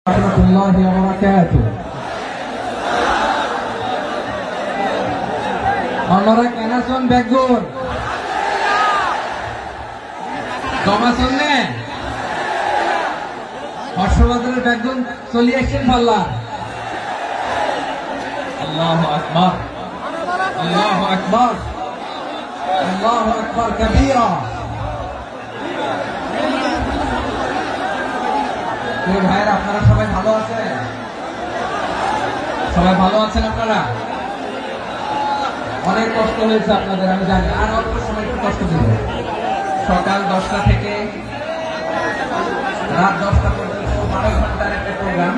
warahmatullahi wabarakatuh. Onora kenason begur. Tomason ne. Hoshobadar begun solution balla. Allahu akbar. Allahu akbar. Allahu akbar kabira. ভাইরা আপনারা সবাই ভালো আছেন? সবাই ভালো আছেন আপনারা? অনেক কষ্ট হয়েছে আপনাদের আমি জানি, আর অল্প সময় একটু কষ্ট দিব। সকাল 10টা থেকে রাত 10টা পর্যন্ত 12 ঘন্টার একটা প্রোগ্রাম।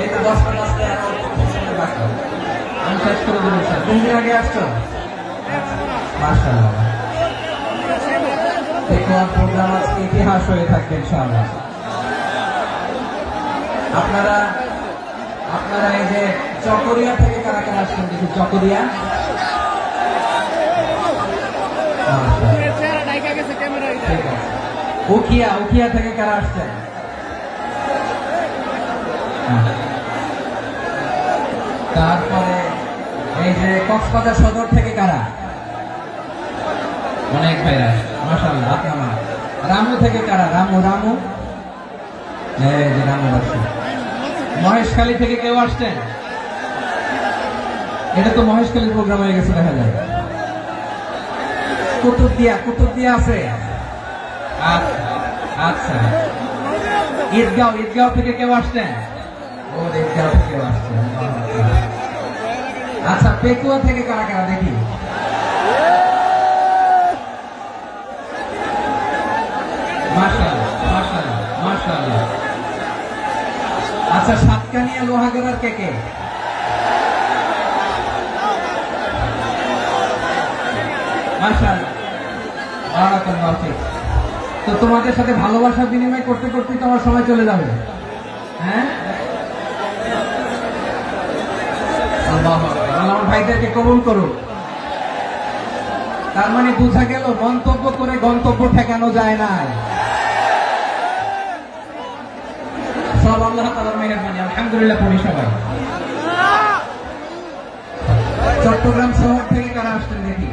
এই তো 10টা বাজতে আর অল্প সময় বাকি, আমি শেষ করে দেবো। স্যার 3 দিন আগে আসছো? মাশাআল্লাহ, দেখুন প্রোগ্রাম আজকে ইতিহাস হয়ে থাকবে ইনশাআল্লাহ। আপনারা এই যে চকরিয়া থেকে কারা কারা আসছেন দেখি? চকরিয়া, উখিয়া থেকে কারা আসছেন? তারপরে এই যে কক্সবাজার সদর থেকে কারা? অনেক ভাইরা, মাশাআল্লাহ। আপনারা রামু থেকে কারা? রামু এই যে রামু আসছে। মহেশখালী থেকে কেউ আসছেন? এটা তো মহেশখালীর প্রোগ্রাম হয়ে গেছে দেখা যায়। কুতুবদিয়া আছে। আচ্ছা, ঈদগাঁও থেকে কেউ আসছেন? ও ঈদগাঁও থেকে কেউ আসছেন। আচ্ছা, পেকুয়া থেকে কারা কারা দেখি? মাশাআল্লাহ। আচ্ছা, সাতকানিয়া লোহাগড়ার কে? মাশাআল্লাহ, বারাকাল্লাহ ফিক। তো তোমাদের সাথে ভালোবাসা বিনিময় করতে করতে তোমার সময় চলে যাবে। হ্যাঁ, আল্লাহু আকবার। আল্লাহ ভাইদেরকে কবুল করুন। তার মানে বোঝা গেল মন্তব্য করে গন্তব্য ঠেকানো যায় না। সব আল্লাহ তাআলার মেহেরবানি, আলহামদুলিল্লাহ পড়ি সবাই। চট্টগ্রাম শহর থেকে কারা আসছেন দেখি?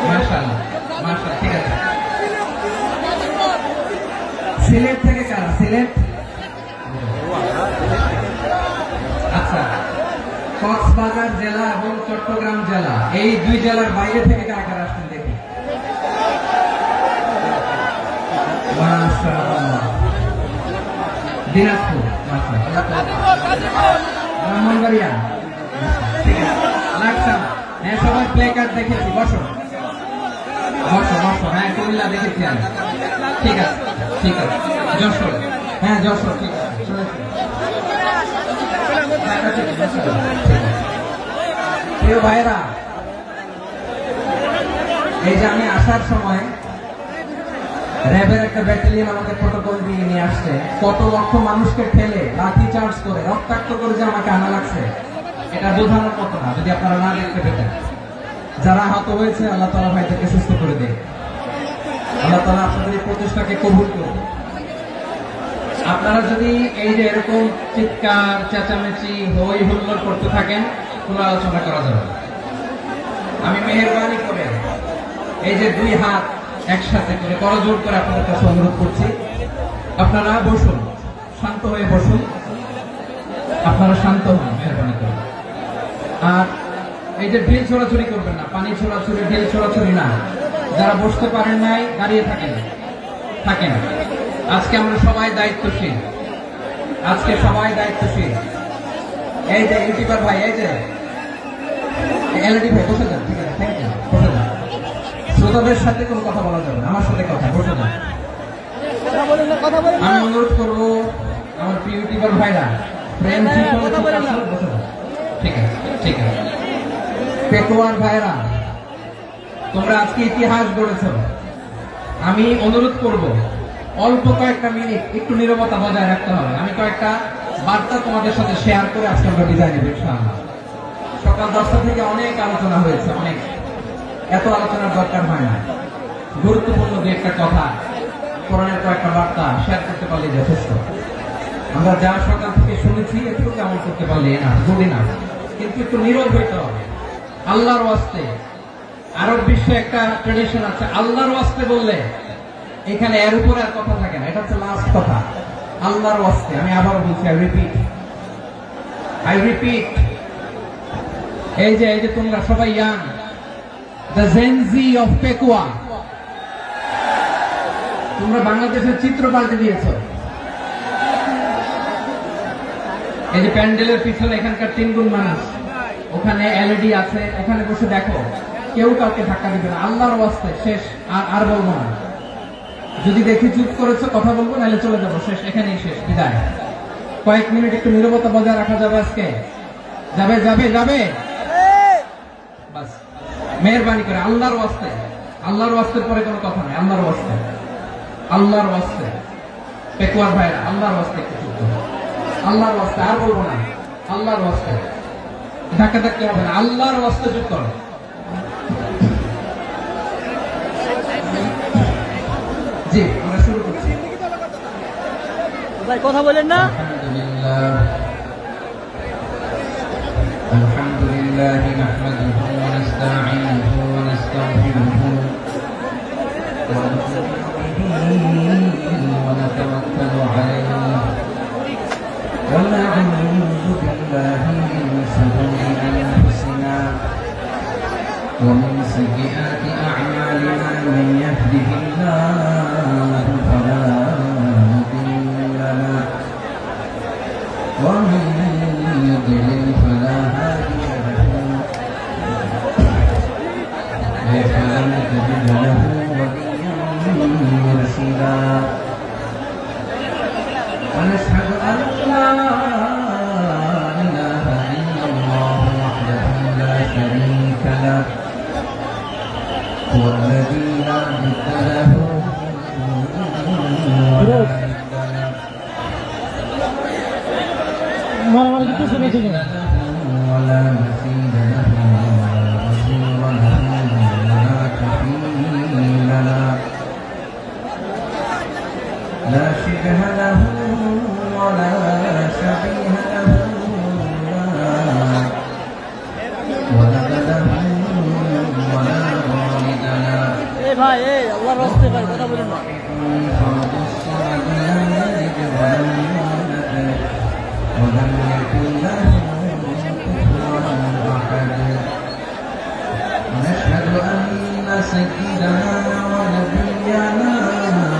মাশাআল্লাহ, ঠিক আছে। সিলেট থেকে কারা? সিলেট, আচ্ছা। কক্সবাজার জেলা এবং চট্টগ্রাম জেলা, এই দুই জেলার বাইরে থেকে কারা কারা আসছেন দেখি? দিনাজপুর, ব্রাহ্মণবাড়িয়া, হ্যাঁ সবাই প্লে কার্ড দেখেছি। বসো। হ্যাঁ কুমিল্লা দেখেছি আমি। ঠিক আছে। যশোর, হ্যাঁ যশোর, ঠিক আছে। প্রিয় ভাইরা, এই যে আমি আসার সময় র্যাবের একটা ব্যাটালিয়ন আমাকে প্রটোকল দিয়ে নিয়ে আসছে। কত লক্ষ মানুষকে ঠেলে লাঠি চার্জ করে রক্তাক্ত করে যে আমাকে আনা লাগছে, এটা বোঝানোর মতো না যদি আপনারা না দেখতে পেতেন। যারা আহত হয়েছে আল্লাহ তাআলা ভাইদেরকে সুস্থ করে দেয়। আল্লাহ তাআলা আপনাদের এই প্রচেষ্টাকে কবুল করুন। আপনারা যদি এই যে এরকম চিৎকার চেঁচামেচি হই হুল্লোড় করতে থাকেন, কোনো আলোচনা করা যাবে। আমি মেহেরবানি করে এই যে দুই হাত একসাথে করে করজোড় করে আপনাদের কাছে অনুরোধ করছি, আপনারা বসুন, শান্ত হয়ে বসুন। আপনারা শান্ত হন মেহেরবানি করে। আর এই যে ঢিল ছোড়াছুড়ি করবেন না, পানি ছোড়াছুড়ি, ঢিল ছোড়াছুড়ি না। যারা বসতে পারেন নাই দাঁড়িয়ে থাকেন। আজকে আমরা সবাই দায়িত্বশীল। এই যে ইউটিউবার ভাই, এই যে এলইডি ভাই, বসে যান। ঠিক আছে, থ্যাংক ইউ। বসে যান। শ্রোতাদের সাথে কোনো কথা বলা যাবে না, আমার সাথে কথা। বসে যান। আমি অনুরোধ করবো আমার প্রিয় ইউটিউবার ভাইরা, প্রেম বসে যান। ঠিক আছে। পেকুয়ার ভাইরা, তোমরা আজকে ইতিহাস গড়েছ। আমি অনুরোধ করব অল্প কয়েকটা মিনিট একটু নীরবতা বজায় রাখতে হবে। আমি কয়েকটা বার্তা তোমাদের সাথে শেয়ার করে আজকে আমরা বিদায় নেব ইনশাআল্লাহ। সকাল 10টা থেকে অনেক আলোচনা হয়েছে, এত আলোচনার দরকার হয় না। গুরুত্বপূর্ণ যে একটা কথা কোরআনের কয়েকটা বার্তা শেয়ার করতে পারলে যথেষ্ট। আমরা যা সকাল থেকে শুনেছি একটু কেমন করতে পারলে না জুড়ি না, কিন্তু একটু নীরব হইতে হবে আল্লাহর ওয়াস্তে। আরব বিশ্বে একটা ট্রেডিশন আছে, আল্লাহর ওয়াস্তে বললে এখানে এর উপরে আর কথা থাকে না, এটা হচ্ছে লাস্ট কথা। আল্লাহর ওয়াস্তে, আমি আবার বলছি, আই রিপিট, এই যে তোমরা সবাই young, the Gen Z of Pekua, তোমরা বাংলাদেশের চিত্র পাল্টে দিয়েছ। এই যে প্যান্ডেলের পিছনে এখানকার 3 গুণ মানুষ, ওখানে এলইডি আছে, ওখানে বসে দেখো, কেউ কাউকে ধাক্কা দিবে না। আল্লাহর ওয়াস্তে শেষ, আর বলবো না। যদি দেখি চুপ করেছো কথা বলবো, নাহলে চলে যাবো, শেষ, এখানেই শেষ, বিদায়। কয়েক মিনিট একটু নীরবতা বজায় রাখা যাবে আজকে? যাবে যাবে যাবে, বাস মেহরবানি করে আল্লাহর ওয়াস্তে। আল্লাহর ওয়াস্তের পরে কোনো কথা নাই, আল্লাহর ওয়াস্তে, আল্লাহর ওয়াস্তে। পেকুয়ার ভাইরা, আল্লাহর ওয়াস্তে একটু চুপ করো, আল্লাহর ওয়াস্তে, আর বলবো না, আল্লাহর ওয়াস্তে। ধাক্কা ধাক্কি হবে না, আল্লাহর ওয়াস্তে চুপ করো। জি, আমরা শুরু করছি। ভাই কথা বলেন না। আলহামদুলিল্লাহ নাহমাদুহু ওয়া নাস্তাঈনুহু ওয়া নাস্তাগফিরুহু ওয়া নু'মিনু বিহি ওয়া নাতাওয়াক্কালু আলাইহি ওয়া না'উযু বিল্লাহি মিন শুরুরি আনফুসিনা ওয়া মিন সাইয়্যাতি আ'মালিনা মান ইয়াহদিহিল্লাহু ফালা মুদিল্লা লাহু ওয়া মান يضلل فلا هادي له فلن تجد له وليا مرشدا ونشهد أن لا إله إلا الله وحده لا شريك له هو الذي لا ند له ولا ند له ولا مثيل له ولا وزير له ولا كفيل له لا شبه له ولا شبيه له ولد له ولا والد له ভাই আল্লাহর রাস্তায় ভাই কথা বলেন না। فرد الصمد لم يلد ولم يولد ولم يكن له كفوا أحد نشهد أن سيدنا ونبينا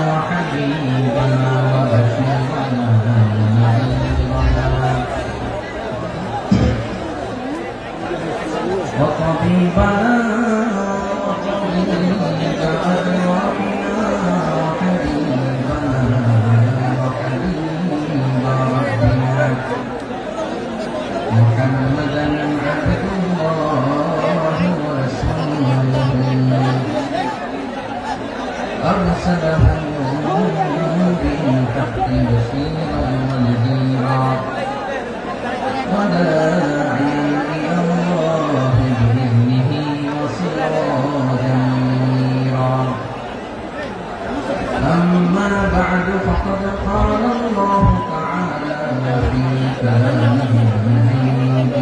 وحبيبنا وبشيرنا ونذيرنا وطبيبنا وطبيب أدوارنا وحبيبنا وحبيب ربنا محمدا عبد الله ورسوله أرسله بالحق بشيرا ونذيرا وداعيا إلى الله بإذنه وسراجا منيرا أما بعد فقد قال الله تعالى في كلامه المجيد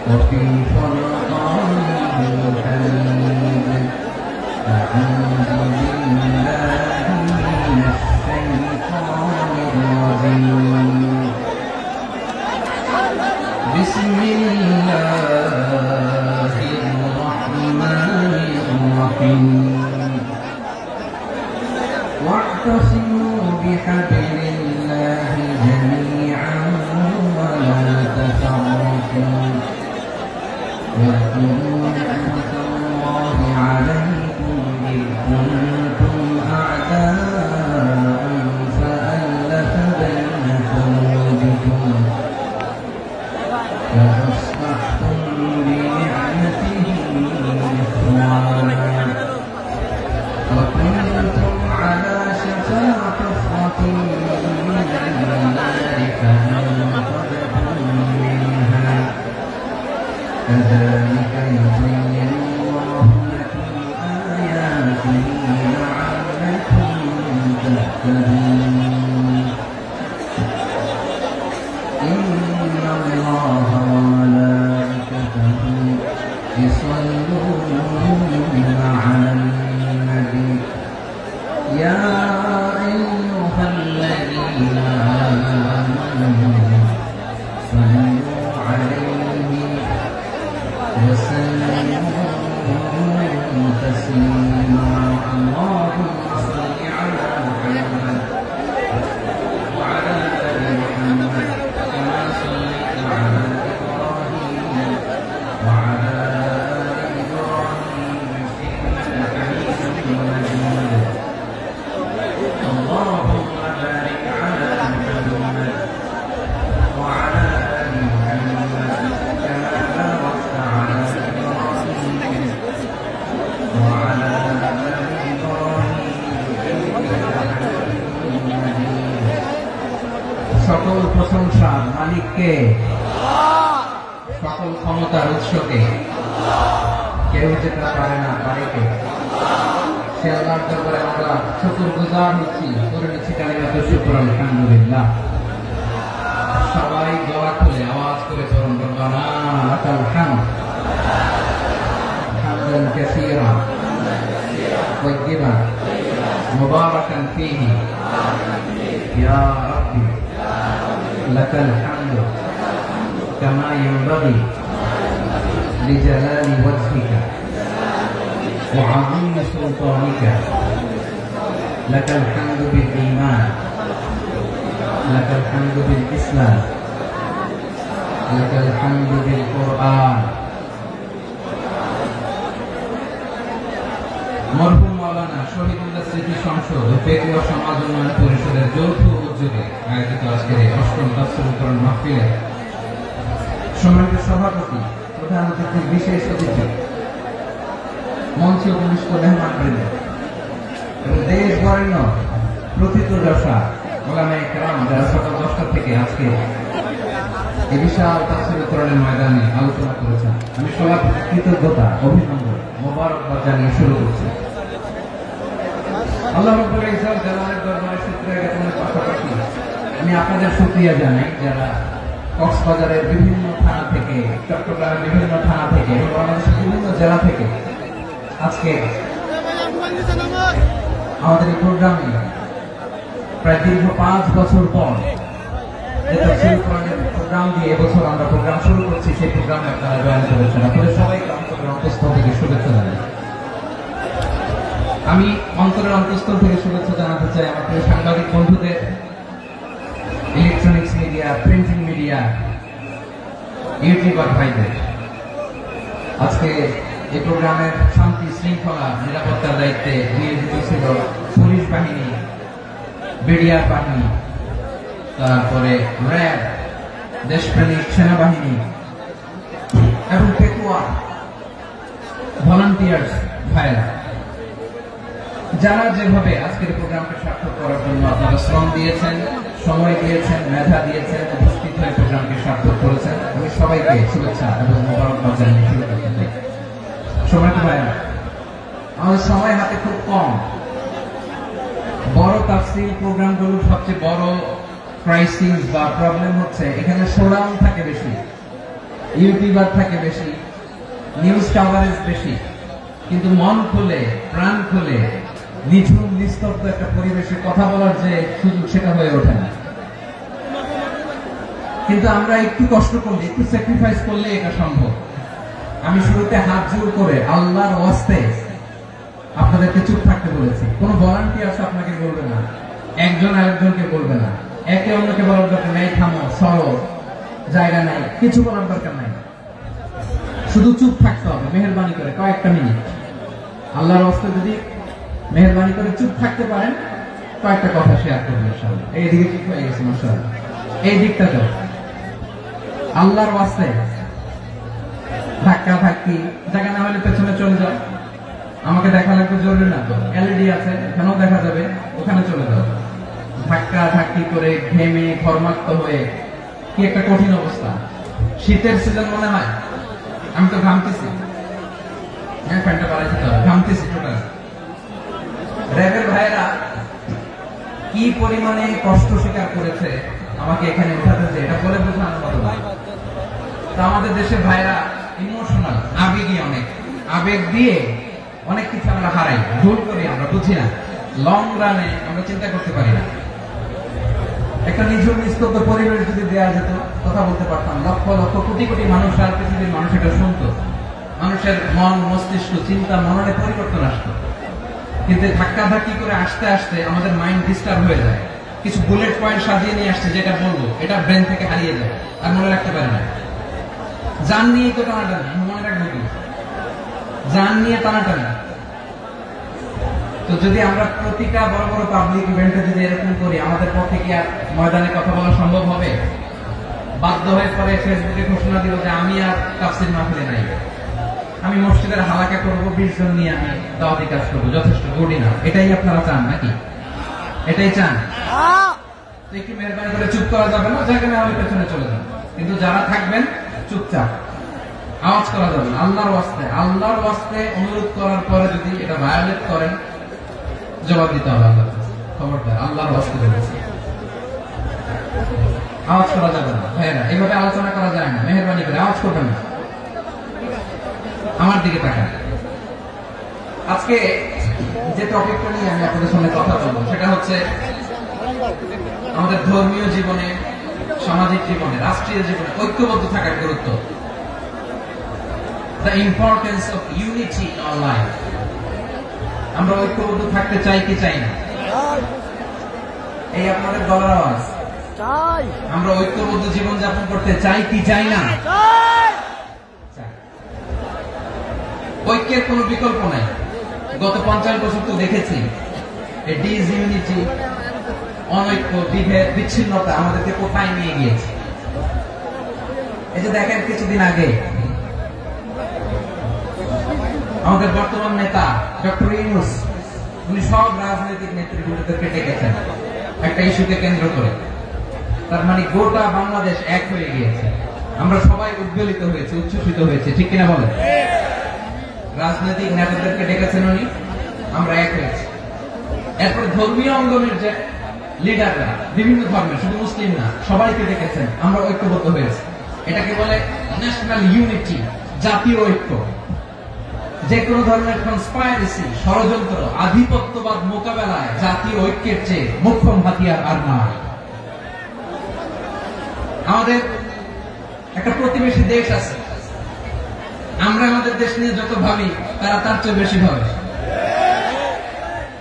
وفي فرقانه الحميد أعوذ بالله من الشيطان الرجيم بسم الله الرحمن الرحيم واعتصموا بحبل الله جميعا ولا تفرقوا واذكروا نعمة الله عليكم إذ كنتم أعداء فألف بين قلوبكم فأصبحتم بنعمته إخوانا وكنتم على شفا حفرة إن الله وملائكته يصلون على النبي يا أيها الذين آمنوا صلوا عليه وسلموا تسليما اللهم صل على محمد وعلى آل محمد كما صليت على إبراهيم وعلى آل إبراهيم إنك حميد مجيد اللهم بارك على محمد وعلى آل محمد كما باركت على إبراهيم وعلى آل إبراهيم إنك حميد مجيد সকল প্রশংসার মালিককে, সকল ক্ষমতার উৎসকে, কেউ যেটা পারে না পারে কে? সে আল্লাহর দরবারে আমরা শুকরগুজার হচ্ছি, করে নিচ্ছি কালিমাতুশ শুকর আলহামদুলিল্লাহ। সবাই গলা খুলে আওয়াজ করে পড়ুন রব্বানা লাকাল হামদ হামদান কাসীরা তাইয়্যিবান মুবারাকান ফীহি ইয়া রাব্বি লাকাল হামদু কামা ইয়ানবাগি লিজালালি ওয়াজহিকা ওয়া আযীমি সুলতানিকা লাকাল হামদু বিল ঈমান লাকাল হামদু বিল ইসলাম লাকাল হামদু বিল কুরআন। মরহুম মাওলানা শহীদুল্লাহ স্মৃতি সংসদ ও পেকুয়া সমাজ উন্নয়ন পরিষদের যৌথ উদ্যোগে আয়োজিত আজকের এই অষ্টম তাফসীরুল কোরআন মাহফিলে সম্মানিত সভাপতি, প্রধান অতিথি, বিশেষ অতিথি, মঞ্চে উপবিষ্ট মেহমানবৃন্দ এবং দেশ বরেণ্য প্রথিতযশা ওলামায়ে কেরাম যারা সকাল 10টা থেকে আজকে এই বিশাল তাফসীরুল কোরআনের ময়দানে আলোচনা করেছেন, আমি সবার কৃতজ্ঞতা, অভিনন্দন, মোবারকবাদ জানিয়ে শুরু করছি। আল্লাহ রাব্বুল ইজ্জত জালালের দরবারে শুকরিয়া জ্ঞাপনের পাশাপাশি আমি আপনাদের শুকরিয়া জানাই যারা কক্সবাজারের বিভিন্ন থানা থেকে, চট্টগ্রামের বিভিন্ন থানা থেকে এবং বাংলাদেশের বিভিন্ন জেলা থেকে আজকে আমাদের এই প্রোগ্রামে প্রায় দীর্ঘ 5 বছর পর যে তাফসীরুল কোরআনের প্রোগ্রাম দিয়ে এবছর আমরা প্রোগ্রাম শুরু করছি, সেই প্রোগ্রামে আপনারা জয়েন করেছেন। আপনাদের সবাইকে অন্তরের অন্তঃস্থল থেকে শুভেচ্ছা জানাই। আমি অন্তরের অন্তঃস্থল থেকে শুভেচ্ছা জানাতে চাই আমার প্রিয় সাংবাদিক বন্ধুদের, electronics media, printing media, YouTuber ভাইদের। আজকে এই প্রোগ্রামের শান্তি শৃঙ্খলা নিরাপত্তার দায়িত্বে নিয়োজিত ছিল পুলিশ বাহিনী, বিডিআর বাহিনী, তারপরে র্যাব, দেশপ্রেমিক সেনাবাহিনী এবং পেকুয়া ভলান্টিয়ার্স ভাইরা, যারা যেভাবে আজকের প্রোগ্রামকে সার্থক করার জন্য আপনারা শ্রম দিয়েছেন, সময় দিয়েছেন, মেধা দিয়েছেন, উপস্থিত হয়ে প্রোগ্রামকে সার্থক করেছেন, আমি সবাইকে শুভেচ্ছা এবং মোবারকবাদ জানিয়ে শুরু করতে চাই। সময়টা ভাইরা, আমাদের সময় হাতে খুব কম। বড় তাফসীর প্রোগ্রামগুলোর সবচেয়ে বড় ক্রাইসিস বা প্রবলেম হচ্ছে এখানে শোডাউন থাকে বেশি, ইউটিউবার থাকে বেশি, নিউজ কাভারেজ বেশি, কিন্তু মন খুলে, প্রাণ খুলে, নিঝুম নিস্তব্ধ একটা পরিবেশে কথা বলার যে সুযোগ, সেটা হয়ে ওঠে না। কিন্তু আমরা একটু কষ্ট করলে, একটু স্যাক্রিফাইস করলে এটা সম্ভব। আমি শুরুতে হাত জোর করে আল্লাহর ওয়াস্তে আপনাদেরকে চুপ থাকতে বলেছি। কোনো ভলান্টিয়ার্স আপনাকে বলবে না, একজন আরেকজনকে বলবে না, একে অন্যকে বলার দরকার নেই, থামো, সরো, জায়গা নাই, কিছু বলার দরকার নাই, শুধু চুপ থাকতে হবে মেহেরবানি করে কয়েকটা মিনিট। আল্লাহর ওয়াস্তে যদি মেহেরবানি করে চুপ থাকতে পারেন, কয়েকটা কথা শেয়ার করবেন ইনশাআল্লাহ। এইদিকে ঠিক হয়ে গেছে মাশাআল্লাহ, এই দিকটা তো আল্লাহর ওয়াস্তে ধাক্কা ধাক্কি জায়গা না হলে পেছনে চলে যাও। আমাকে দেখা লাগবে জরুরি না তো, এলইডি আছে, এখানেও দেখা যাবে, ওখানে চলে যাও। ধাক্কা ধাক্কি করে ঘেমে ঘর্মাক্ত হয়ে কি একটা কঠিন অবস্থা। শীতের সিজন মনে হয়, আমি তো ঘামতেছি, হ্যাঁ ফ্যানটা বাড়াইতে হবে, ঘামতেছি টোটাল। র্যাবের ভাইয়েরা কি পরিমাণে কষ্ট স্বীকার করেছে আমাকে এখানে উঠাতে, যে এটা বলে বোঝানোর মতো না। তো আমাদের দেশের ভাইরা ইমোশনাল, আবেগী, অনেক আবেগ দিয়ে অনেক কিছু আমরা হারাই, ভুল করি, আমরা বুঝি না, লং রানে আমরা চিন্তা করতে পারি না। একটা নিঝুম নিস্তব্ধ পরিবেশ যদি দেওয়া যেত, কথা বলতে পারতাম, লক্ষ লক্ষ কোটি কোটি মানুষ আর পৃথিবীর মানুষ এটা শুনতো, মানুষের মন মস্তিষ্ক চিন্তা মননে পরিবর্তন আসতো। কিন্তু ধাক্কা ধাক্কি করে আসতে আসতে আমাদের মাইন্ড ডিস্টার্ব হয়ে যায়। কিছু বুলেট পয়েন্ট সাজিয়ে নিয়ে আসছে, যেটা বলবো এটা ব্রেন থেকে হারিয়ে যায়, আর মনে রাখতে পারে না। জান নিয়ে তো টানাটানি, মনে রাখবো কি? জান নিয়ে টানাটানি। তো যদি আমরা প্রতিটা বড় বড় পাবলিক ইভেন্টে যদি এরকম করি, আমাদের পক্ষে কি আর ময়দানে কথা বলা সম্ভব হবে? বাধ্য হয়ে পরে ফেসবুকে ঘোষণা দিব যে আমি আর তাফসীর মাহফিলে নাই, আমি মসজিদের হালাকা করবো, 20 জন নিয়ে আমি দাওয়াতি কাজ করবো, যথেষ্ট গুড না। এটাই আপনারা চান নাকি? এটাই চান? তো একটু মেহরবানি করে চুপ করা যাবে না, যেখানে আমি পেছনে চলে যাবো, কিন্তু যারা থাকবেন চুপচাপ, আওয়াজ করা যাবে না। আল্লাহর ওয়াস্তে অনুরোধ করার পরে যদি এটা ভায়োলেট করেন, জবাব দিতে হবে আল্লাহর কাছে। খবরদার, আল্লাহর ওয়াস্তে বলেছি, আওয়াজ করা যাবে না। ভাইয়েরা, এইভাবে আলোচনা করা যায় না, মেহরবানি করে আওয়াজ করবেন না। আমার দিকে তাকান। আজকে যে টপিকটা নিয়ে আমি আপনাদের সামনে কথা বলবো, সেটা হচ্ছে আমাদের ধর্মীয় জীবনে, সামাজিক জীবনে, রাষ্ট্রীয় জীবনে ঐক্যবদ্ধ থাকার গুরুত্ব। The importance of unity in our life. আমরা ঐক্যবদ্ধ থাকতে চাই কি চাই না? এই আপনাদের গলার আওয়াজ। আমরা ঐক্যবদ্ধ জীবন যাপন করতে চাই কি চাই না? ঐক্যের কোনো বিকল্প নাই। গত 50 বছর তো দেখেছি এই ডিসইউনিটি, অনৈক্য, বিভেদ, বিচ্ছিন্নতা আমাদেরকে কোথায় নিয়ে গিয়েছে। এই যে দেখেন, কিছুদিন আগে আমাদের বর্তমান নেতা ডক্টর ইউনূস, উনি সব রাজনৈতিক নেতৃবৃন্দদেরকে ডেকেছেন একটা ইস্যুকে কেন্দ্র করে। তার মানে গোটা বাংলাদেশ এক হয়ে গিয়েছে। আমরা সবাই উদ্বেলিত হয়েছে, উচ্ছ্বসিত হয়েছে, ঠিক কিনা বলেন? রাজনৈতিক নেতাদেরকে ডেকেছেন উনি, আমরা এক হয়েছি। এরপর ধর্মীয় অঙ্গনের যে লিডাররা, বিভিন্ন ধর্মের, শুধু মুসলিম না, সবাইকে ডেকেছেন, আমরা ঐক্যবদ্ধ হয়েছি। এটাকে বলে ন্যাশনাল ইউনিটি, জাতীয় ঐক্য। যে কোনো ধরনের কনস্পাইরেসি, ষড়যন্ত্র, আধিপত্যবাদ মোকাবেলায় জাতীয় ঐক্যের চেয়ে মোক্ষম হাতিয়ার আর নাই। আমাদের একটা প্রতিবেশী দেশ আছে, আমরা আমাদের দেশ নিয়ে যত ভাবি, তারা তার চেয়ে বেশি ভাবে।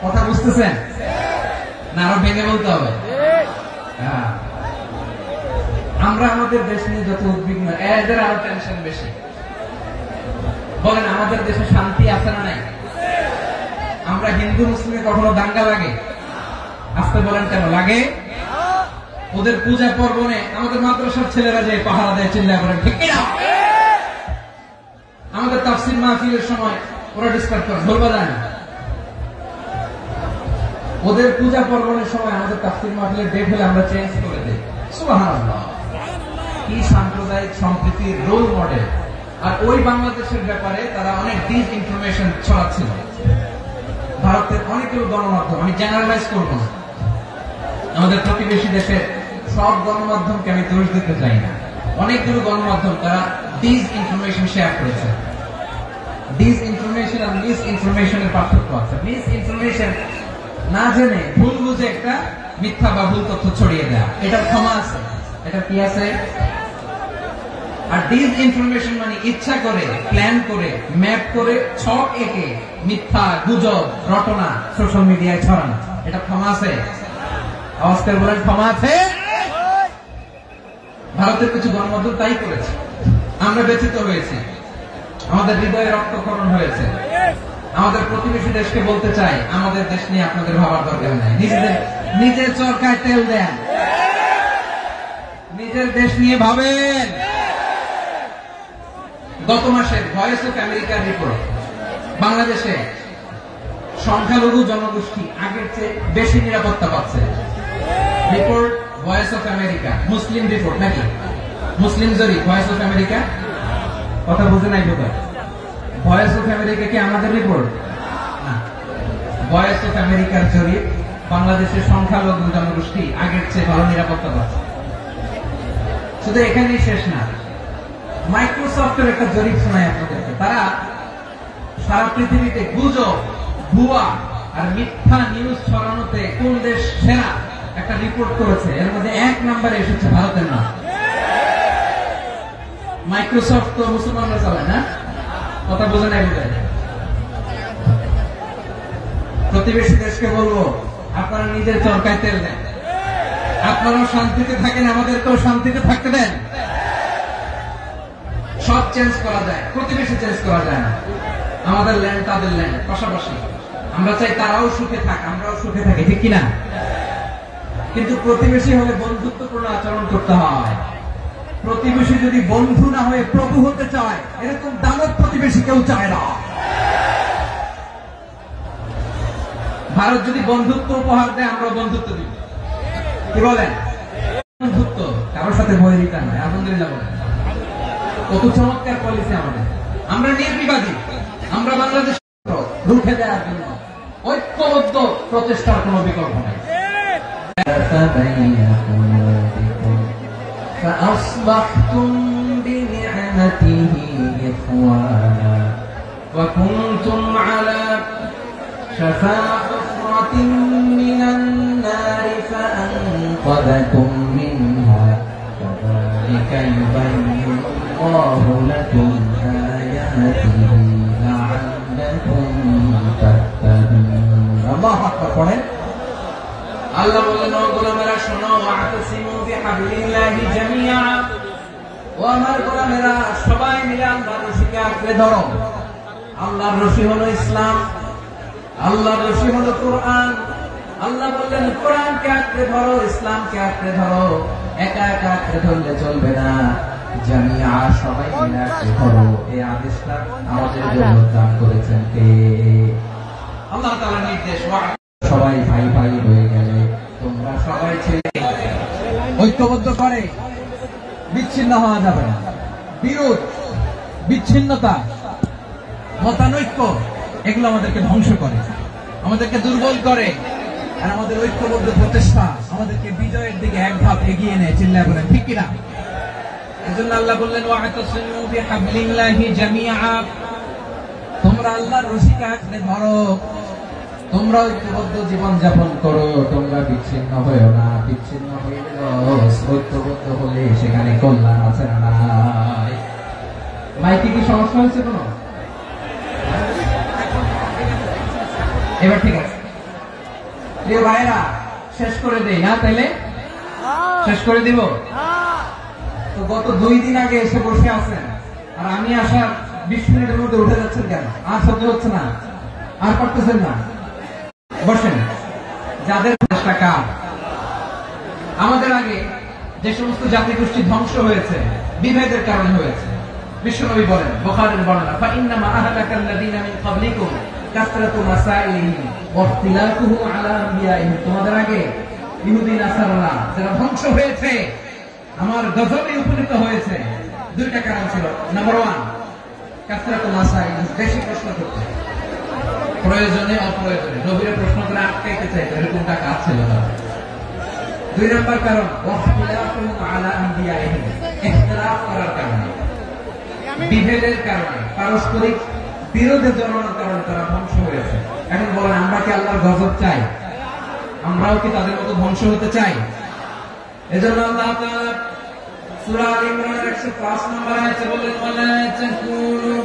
কথা বুঝতেছেন না? আরো ভেঙে বলতে হবে। আমরা আমাদের দেশ নিয়ে যত উদ্বিগ্ন, এদের আরো টেনশন বেশি। বলেন, আমাদের দেশে শান্তি আছে না নাই? আমরা হিন্দু মুসলিমে কখনো দাঙ্গা লাগে? আসতে বলেন, কেন লাগে? ওদের পূজা পর্বণে আমাদের মাদ্রাসার ছেলেরা যে পাহারা দেয়, চিল্লা করেন, ঠিক কিনা? আমাদের তাফসীর মাহফিলের সময় ওরা ডিস্টার্ব করে, ঢোল বাজায় না। ওদের পূজা পর্বণের সময় আমাদের তাফসীর মাহফিলের ডেট হলে আমরা চেঞ্জ করে দিই। সুবহানাল্লাহ, কি সাম্প্রদায়িক সম্প্রীতির রোল মডেল। আর ওই বাংলাদেশের ব্যাপারে তারা অনেক ডিসইনফরমেশন ছড়াচ্ছিল। ভারতের অনেকগুলো গণমাধ্যম, আমি জেনারেলাইজ করবো না, আমাদের প্রতিবেশী দেশের সব গণমাধ্যমকে আমি দোষ দিতে চাই না, অনেকগুলো গণমাধ্যম তারা ডিসইনফরমেশন শেয়ার করেছে। ডিসইনফরমেশন আর মিস ইনফরমেশনের পার্থক্য আছে। মিস ইনফরমেশন না জেনে ভুল বুঝে একটা মিথ্যা বা ভুল তথ্য ছড়িয়ে দেয়া, এটার ক্ষমা আছে, এটা কি আছে? আর ডিসইনফরমেশন মানে ইচ্ছা করে, প্ল্যান করে, ম্যাপ করে, ছক এঁকে মিথ্যা, গুজব, রটনা সোশ্যাল মিডিয়ায় ছড়ানো, এটা ক্ষমা আছে? আওয়াজ করে বলেন, ক্ষমা আছে? ভারতের কিছু গণমাধ্যম তাই করেছে, আমরা ব্যথিত হয়েছি, আমাদের হৃদয়ে রক্তক্ষরণ হয়েছে। আমাদের প্রতিবেশী দেশকে বলতে চাই, আমাদের দেশ নিয়ে আপনাদের ভাবার দরকার নাই, নিজের চরকায় তেল দেন, নিজের দেশ নিয়ে ভাবেন। গত মাসের ভয়েস অফ আমেরিকার রিপোর্ট, বাংলাদেশে সংখ্যালঘু জনগোষ্ঠী আগের চেয়ে বেশি নিরাপত্তা পাচ্ছে। Report voice of America, Muslim report নাকি? মুসলিম জরিপ, ভয়েস অফ আমেরিকা। কথা বুঝে নাই বোধহয়। ভয়েস অফ আমেরিকা কি আমাদের রিপোর্ট না? ভয়েস অফ আমেরিকার জরিপ বাংলাদেশের সংখ্যালঘু জনগোষ্ঠী আগের চেয়ে ভালো নিরাপত্তা পাচ্ছে। শুধু এখানেই শেষ না, মাইক্রোসফটের একটা জরিপ শোনায় আপনাদেরকে। তারা সারা পৃথিবীতে গুজব, ভুয়া আর মিথ্যা নিউজ ছড়ানোতে কোন দেশ সেরা একটা রিপোর্ট করেছে। এর মধ্যে 1 নম্বরে এসেছে ভারতের নাম। মাইক্রোসফট তো মুসলমানরা চালায় না, কথা বোঝা নাই বোধ হয়। প্রতিবেশী দেশকে বলবো, আপনারা নিজের চরকায় তেল দেন, আপনারাও শান্তিতে থাকেন, আমাদেরকেও শান্তিতে থাকতে দেন। সব চেঞ্জ করা যায়, প্রতিবেশী চেঞ্জ করা যায় না। আমাদের ল্যান্ড তাদের ল্যান্ড, পাশাপাশি। আমরা চাই তারাও সুখে থাক, আমরাও সুখে থাকি, ঠিক কিনা? কিন্তু প্রতিবেশী হলে বন্ধুত্বপূর্ণ আচরণ করতে হয়। প্রতিবেশী যদি বন্ধু না হয়ে প্রভু হতে চায়, এরকম দানব প্রতিবেশী কেউ চায় না। ভারত যদি বন্ধুত্ব উপহার দেয়, আমরা বন্ধুত্ব দিব। কি বলেন? বন্ধুত্ব কারোর সাথে বৈরিতা নয়। আলহামদুলিল্লাহ বলেন। কত চমৎকার পলিসি আমাদের। আমরা নির্বিবাদী, আমরা বাংলাদেশ রুখে দেওয়ার জন্য ঐক্যবদ্ধ প্রচেষ্টার কোন বিকল্প নেই। فأصبحتم بنعمته إخوانا وكنتم على شفا حفرة من النار فأنقذكم منها كذلك يبين الله لكم آياته لعلكم تهتدون الله أكبر আল্লাহ বললেন, ও গোলামেরা শোনো, ওয়াতাসিমু বিহাবলিল্লাহি জামিআ, ও আমার গোলামেরা সবাই মিলে আল্লাহর রশিকে আঁকড়ে ধরো। আল্লাহর রশি হলো ইসলাম, আল্লাহর রশি হলো কোরআন। আল্লাহ বললেন কোরআনকে আঁকড়ে ধরো, ইসলামকে আঁকড়ে ধরো। একা একা আঁকড়ে ধরলে চলবে না, জামিআ সবাই মিলে আঁকড়ে ধরো। এই আদেশটা আমাদের জন্য দান করেছেন কে? আল্লাহ তাআলার নির্দেশ। সবাই ভাই ভাই হয়ে গেলে তোমরা সবাই ছেলে ঐক্যবদ্ধ করে বিচ্ছিন্ন হওয়া যাবে না। বিরোধ, বিচ্ছিন্নতা, মতানৈক্য এগুলো আমাদেরকে ধ্বংস করে, আমাদেরকে দুর্বল করে। আর আমাদের ঐক্যবদ্ধ প্রচেষ্টা আমাদেরকে বিজয়ের দিকে এক ধাপ এগিয়ে নেয়। চিল্লায় বলেন ঠিক কিনা? এজন্য আল্লাহ বললেন, ওয়াতাসিমু বিহাবলিল্লাহি জামিআ, তোমরা আল্লাহর রশিকে আঁকড়ে ধরো, তোমরা ঐক্যবদ্ধ জীবন যাপন করো, তোমরা বিচ্ছিন্ন হয়েও না। বিচ্ছিন্ন হয়ে ঐক্যবদ্ধ হলে সেখানে কল্যাণ আছে না নাই? মাইকে কি সমস্যা হয়েছে কোন? এবার ঠিক আছে প্রিয় ভাইরা, শেষ করে দেই না? তাইলে শেষ করে দিব। তো গত 2 দিন আগে এসে বসে আছেন, আর আমি আসার 20 মিনিটের মধ্যে উঠে যাচ্ছেন কেন? আর সহ্য হচ্ছে না? আর পারতেছেন না? বসেন। যাদের টাকা, আমাদের আগে যে সমস্ত জাতি গোষ্ঠী ধ্বংস হয়েছে বিভেদের কারণে হয়েছে। বিশ্বনবী বলেন, বুখারীর বর্ণনা, ফাইন্নামা আহলাকাল্লাযীনা মিন ক্বাবলিকুম কাসরাতু মাসাইলিহিম ওয়া ইখতিলাফুহু আলা আনবিয়াইহিম, তোমাদের আগে ইহুদি নাসারারা যারা ধ্বংস হয়েছে, আমার গজবে উপনীত হয়েছে। 2টা কারণ ছিল। নাম্বার 1, কাসরাতু মাসাইলিহিম, বেশি প্রশ্ন করতে, প্রয়োজনে অপ্রয়োজনে নবীর প্রশ্ন করে আটকাইতে চাইতো, এরকম টাকা ছিল না। 2 নম্বর কারণ, ওয়াখতিলাফুহু আলা আনবিয়াইহিম, ইখতিলাফ করার কারণে, বিভেদের কারণে, পারস্পরিক বিরোধে জড়ানোর কারণে তারা ধ্বংস হয়েছে। এখন বলেন, আমরা কি আল্লাহর গজব চাই? আমরাও কি তাদের মতো ধ্বংস হতে চাই? এজন্য আল্লাহ তাআলা সূরা আল ইমরানের 105 নম্বর আয়াতে বললেন, ওয়ালা তাকুনু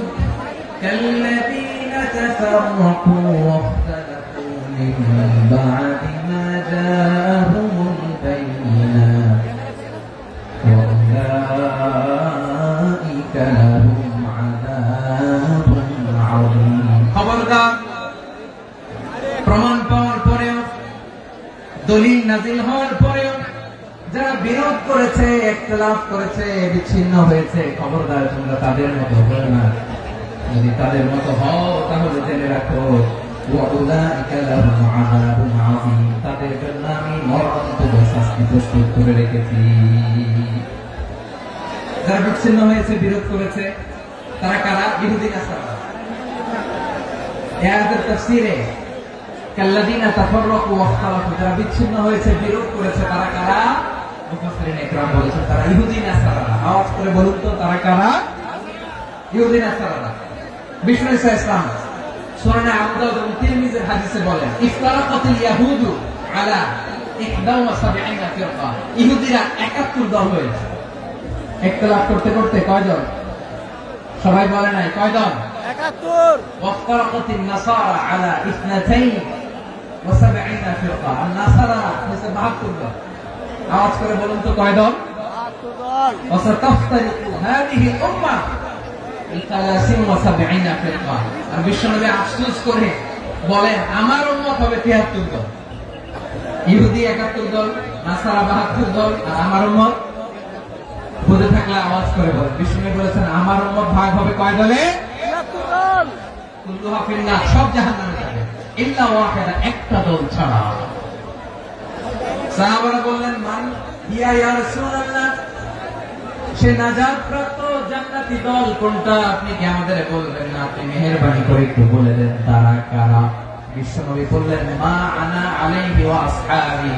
কাল্লাযীনা তাফাররাকু ওয়াখতালাফু মিন বা'দি মা জাআহুমুল বায়িনাত ওয়া উলাইকা লাহুম আযাবুন আযীম। খবরদার, প্রমাণ পাওয়ার পরেও, দলিল নাযিল হওয়ার পরেও যারা বিরোধ করেছে, ইখতিলাফ করেছে, বিচ্ছিন্ন হয়েছে, খবরদার তোমরা তাদের মতো হও না। যদি তাদের মতো হও তাহলে জেনে রাখো, ওয়া উলাইকা লাহুম আযাবুন আযীম, তাদের জন্য আমি মরণান্তর শাস্তি প্রস্তুত করে রেখেছি। যারা বিচ্ছিন্ন হয়েছে, বিরোধ করেছে, তারা কারা? ইহুদি নাসারা। এই আয়াতের তাফসীরে কাল্লাযীনা তাফাররাকু ওয়াখতালাফু, যারা বিচ্ছিন্ন হয়েছে, বিরোধ করেছে, তারা কারা? মুফাসসিরিন ইকরাম বলেছেন তারা ইহুদি নাসারা। আওয়াজ করে বলুন তো, তারা কারা? ইহুদি নাসারা। বিষ্ণু ঈসা ইসলাম সুনানে আবু দাউদ এবং তিরমিজির হাদিসে বলেন, ইফতারাকাতিল ইয়াহুদু আলা 71 ফিরকা। ইহুদিরা 71 দল হয়েছে। ইখতিলাফ করতে করতে কয়জন? সবাই বলে নাই কয়জন? 71। ওয়াফতারাকাতিন নাসারা আলা 72 ফিরকা। আর নাসারা হচ্ছে 72 দল। আওয়াজ করে বলুন তো কয় দল? 72 দল। ওয়াসাতাফতারিকু হাদিহি উম্মাহ 73 ফিরকা। আর বিশ্বনবী আফসোস করে বলেন, আমার উম্মত হবে 73 দল। ইহুদি 71 দল, নাসারা 72 দল, আর আমার উম্মত বুঝে থাকলে আওয়াজ করে বলেন। বিশ্বনবী বলেছেন, আমার উম্মত ভাগ হবে কয় দলে? 73 দল। কুল্লুহা ফিন্নার, সব জাহান্নামে যাবে, ইল্লা ওয়াহিদা, একটা দল ছাড়া। সাহাবারা বললেন, মান হিয়া ইয়া রাসূলুল্লাহ, সে নাজাত প্রাপ্ত জান্নাতি দল কোনটা? আপনি কি আমাদের বলবেন না? আপনি মেহেরবানি করে একটু বলে দেন তারা কারা? বিশ্বনবী বললেন, মা আনা আলাইহি ওয়া আসহাবি,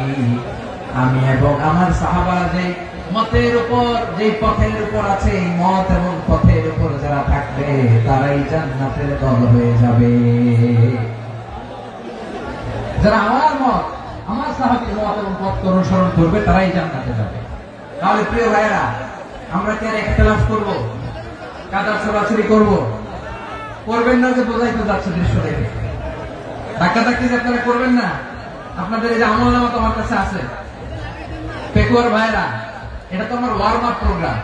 আমি এবং আমার সাহাবারা যে মতের উপর, যে পথের উপর আছে, এই মত এবং পথের উপর যারা থাকবে তারাই জান্নাতের দল হয়ে যাবে। যারা আমার মত, আমার সাহাবীর মত এবং পথ অনুসরণ করবে তারাই জান্নাতে যাবে। তাহলে প্রিয় ভাইরা, আমরা কি আর ইখতিলাফ করব? কাদা ছোড়াছুড়ি করব? করবেন না, যে বোঝাইতে যাচ্ছে দৃশ্য দেখে। ধাক্কাধাক্কি যে আপনারা করবেন না। আপনাদের এই যে আমলনামা তোমার কাছে আছে, পেকুয়ার ভাইরা, এটা তো আমার ওয়ার্ম আপ প্রোগ্রাম।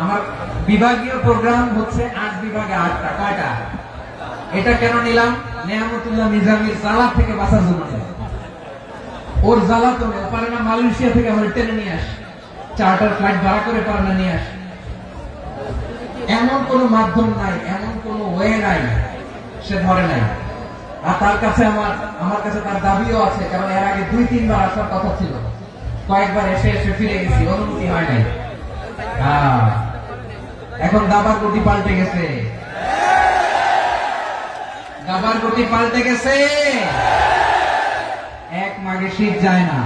আমার বিভাগীয় প্রোগ্রাম হচ্ছে 8 বিভাগে 8টা। কয়টা? এটা কেন নিলাম? নেয়ামতুল্লাহ নিজামীর জ্বালা থেকে বাঁচার জন্য। ওর জ্বালা তো পারে না, মালয়েশিয়া থেকে আমরা টেনে নিয়ে আসি, চার্টার ফ্লাইট ভাড়া করে পারে না নিয়ে আসি। এমন কোন মাধ্যম নাই, এমন কোন ওয়ে নাই, সে ধরে নাই। আর তার কাছে আমার কাছে তার দাবিও আছে, কারণ এর আগে 2-3 বার আসার কথা ছিল। কয়েকবার এসে ফিরে গেছি, অনুমতি হয় নাই। এখন দাবার গতি পাল্টে গেছে, দাবার গতি পাল্টে গেছে। এক মাঘে শীত যায় না,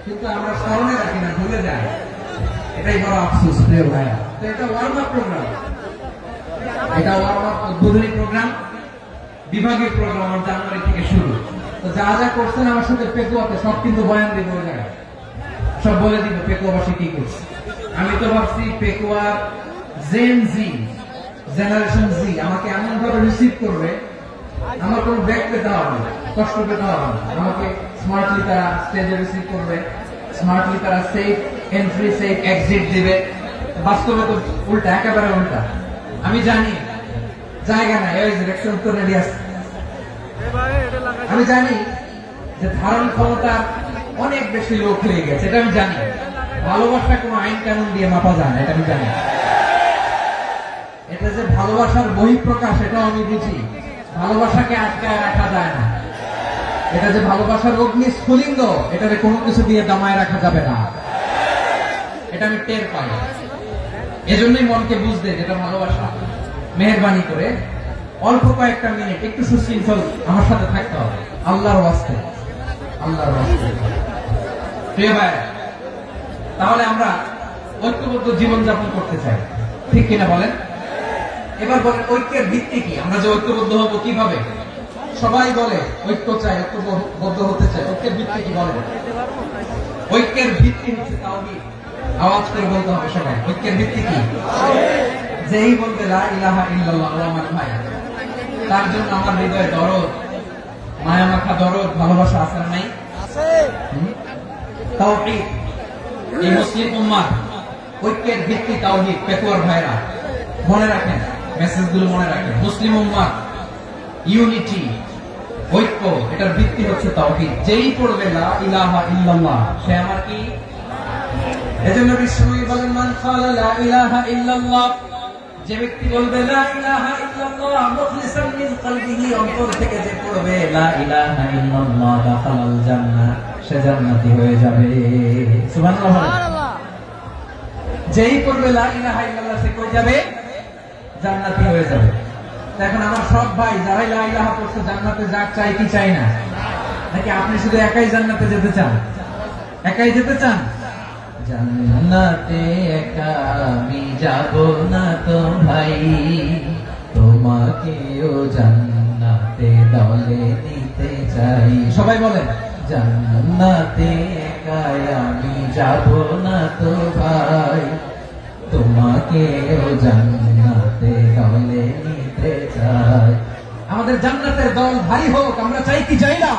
কিন্তু আমরা স্মরণে রাখি না, ভুলে যাই। এটাই বড় আফসোস প্রিয় ভাইয়া। তো এটা ওয়ার্ম আপ প্রোগ্রাম, এটা ওয়ার্ম আপ উদ্বোধনী প্রোগ্রাম, বিভাগীয় প্রোগ্রাম জানুয়ারি থেকে শুরু। তো যা যা করছেন আমার সাথে পেকুয়াতে সব কিন্তু বয়ান দিব, ওই জায়গায় সব বলে দিব পেকুয়াবাসী কি করছে। আমি তো ভাবছি পেকুয়া জেন জি, জেনারেশন জি আমাকে এমন ভাবে রিসিভ করবে, আমার কোন ব্যাগ পেতে হবে না, কষ্ট পেতে হবে না। আমাকে স্মার্টলি তারা স্টেজে রিসিভ করবে, স্মার্টলি তারা সেফ এন্ট্রি, সেফ এক্সিট দিবে। বাস্তবে তো উল্টা, একেবারে উল্টা। আমি জানি জায়গা নাই, আমি জানি যে ধারণ ক্ষমতা অনেক বেশি লোক হয়ে গেছে, এটা আমি জানি। ভালোবাসা কোনো আইন কানুন দিয়ে মাপা যায় না, এটা আমি জানি। এটা যে ভালোবাসার বহিঃপ্রকাশ, এটাও আমি বুঝি। ভালোবাসাকে আটকায় রাখা যায় না। এটা যে ভালোবাসার অগ্নি স্ফুলিঙ্গ, এটাকে কোনো কিছু দিয়ে দামায় রাখা যাবে না, এটা আমি টের পাই। এজন্যই মনকে বুঝতে যেটা ভালোবাসা। মেহেরবানি করে অল্প কয়েকটা মিনিট একটু সুশৃঙ্খল আমার সাথে থাকতে হবে, আল্লাহর ওয়াস্তে, আল্লাহর ওয়াস্তে। প্রিয় ভাই, তাহলে আমরা ঐক্যবদ্ধ জীবনযাপন করতে চাই, ঠিক কিনা বলেন? এবার বলেন, ঐক্যের ভিত্তি কি? আমরা যে ঐক্যবদ্ধ হব কিভাবে? সবাই বলে ঐক্য চাই, ঐক্যবদ্ধ হতে চাই। ঐক্যের ভিত্তি কি বলেন? ঐক্যের ভিত্তি হচ্ছে তাওহীদ। আওয়াজ করে বলতে হবে সবাই, ঐক্যের ভিত্তি কি? যেই বলবে লা ইলাহা ইল্লাল্লাহ, আমার ভাই, তার জন্য আমার হৃদয়ে দরদ, মায়া মাখা দরদ, ভালোবাসা আছে না নাই? আছে। তাওহীদ। এই মুসলিম উম্মাহ ঐক্যের ভিত্তি তাওহীদ। পেকুয়ার ভাইরা মনে রাখেন, মেসেজগুলো মনে রাখেন। মুসলিম উম্মাহ ইউনিটি, ঐক্য, এটার ভিত্তি হচ্ছে তাওহীদ। যেই পড়বে লা ইলাহা ইল্লাল্লাহ, সে আমার কি? এজন্য বিশ্বনবী বলেন, মান ক্বালা লা ইলাহা ইল্লাল্লাহ, যে ব্যক্তি বলবে লা ইলাহা ইল্লাল্লাহ মুখলিসান মিন কলবিহি, অন্তর থেকে যে পড়বে লা ইলাহা ইল্লাল্লাহ, দাখালাল জান্নাহ, সে জান্নাতি হয়ে যাবে। সুবহানাল্লাহ। যেই পড়বে লা ইলাহা ইল্লাল্লাহ, সে কই যাবে? জান্নাতি হয়ে যাবে। এখন আমার সব ভাই যারাই লা ইলাহা পড়ছে জান্নাতে যাক, চাই কি চাই না? নাকি আপনি শুধু একাই জান্নাতে যেতে চান? একাই যেতে চান? জান্নাতে একা আমি যাব না তো ভাই, তোমাকেও জান্নাতে দলে নিতে চাই। সবাই বলেন, জান্নাতে একা আমি যাব না তো ভাই, তোমাকেও জান্নাতে দলে নিতে চাই। আমাদের জান্নাতের দল ভারী হোক, আমরা চাই কি চাই না?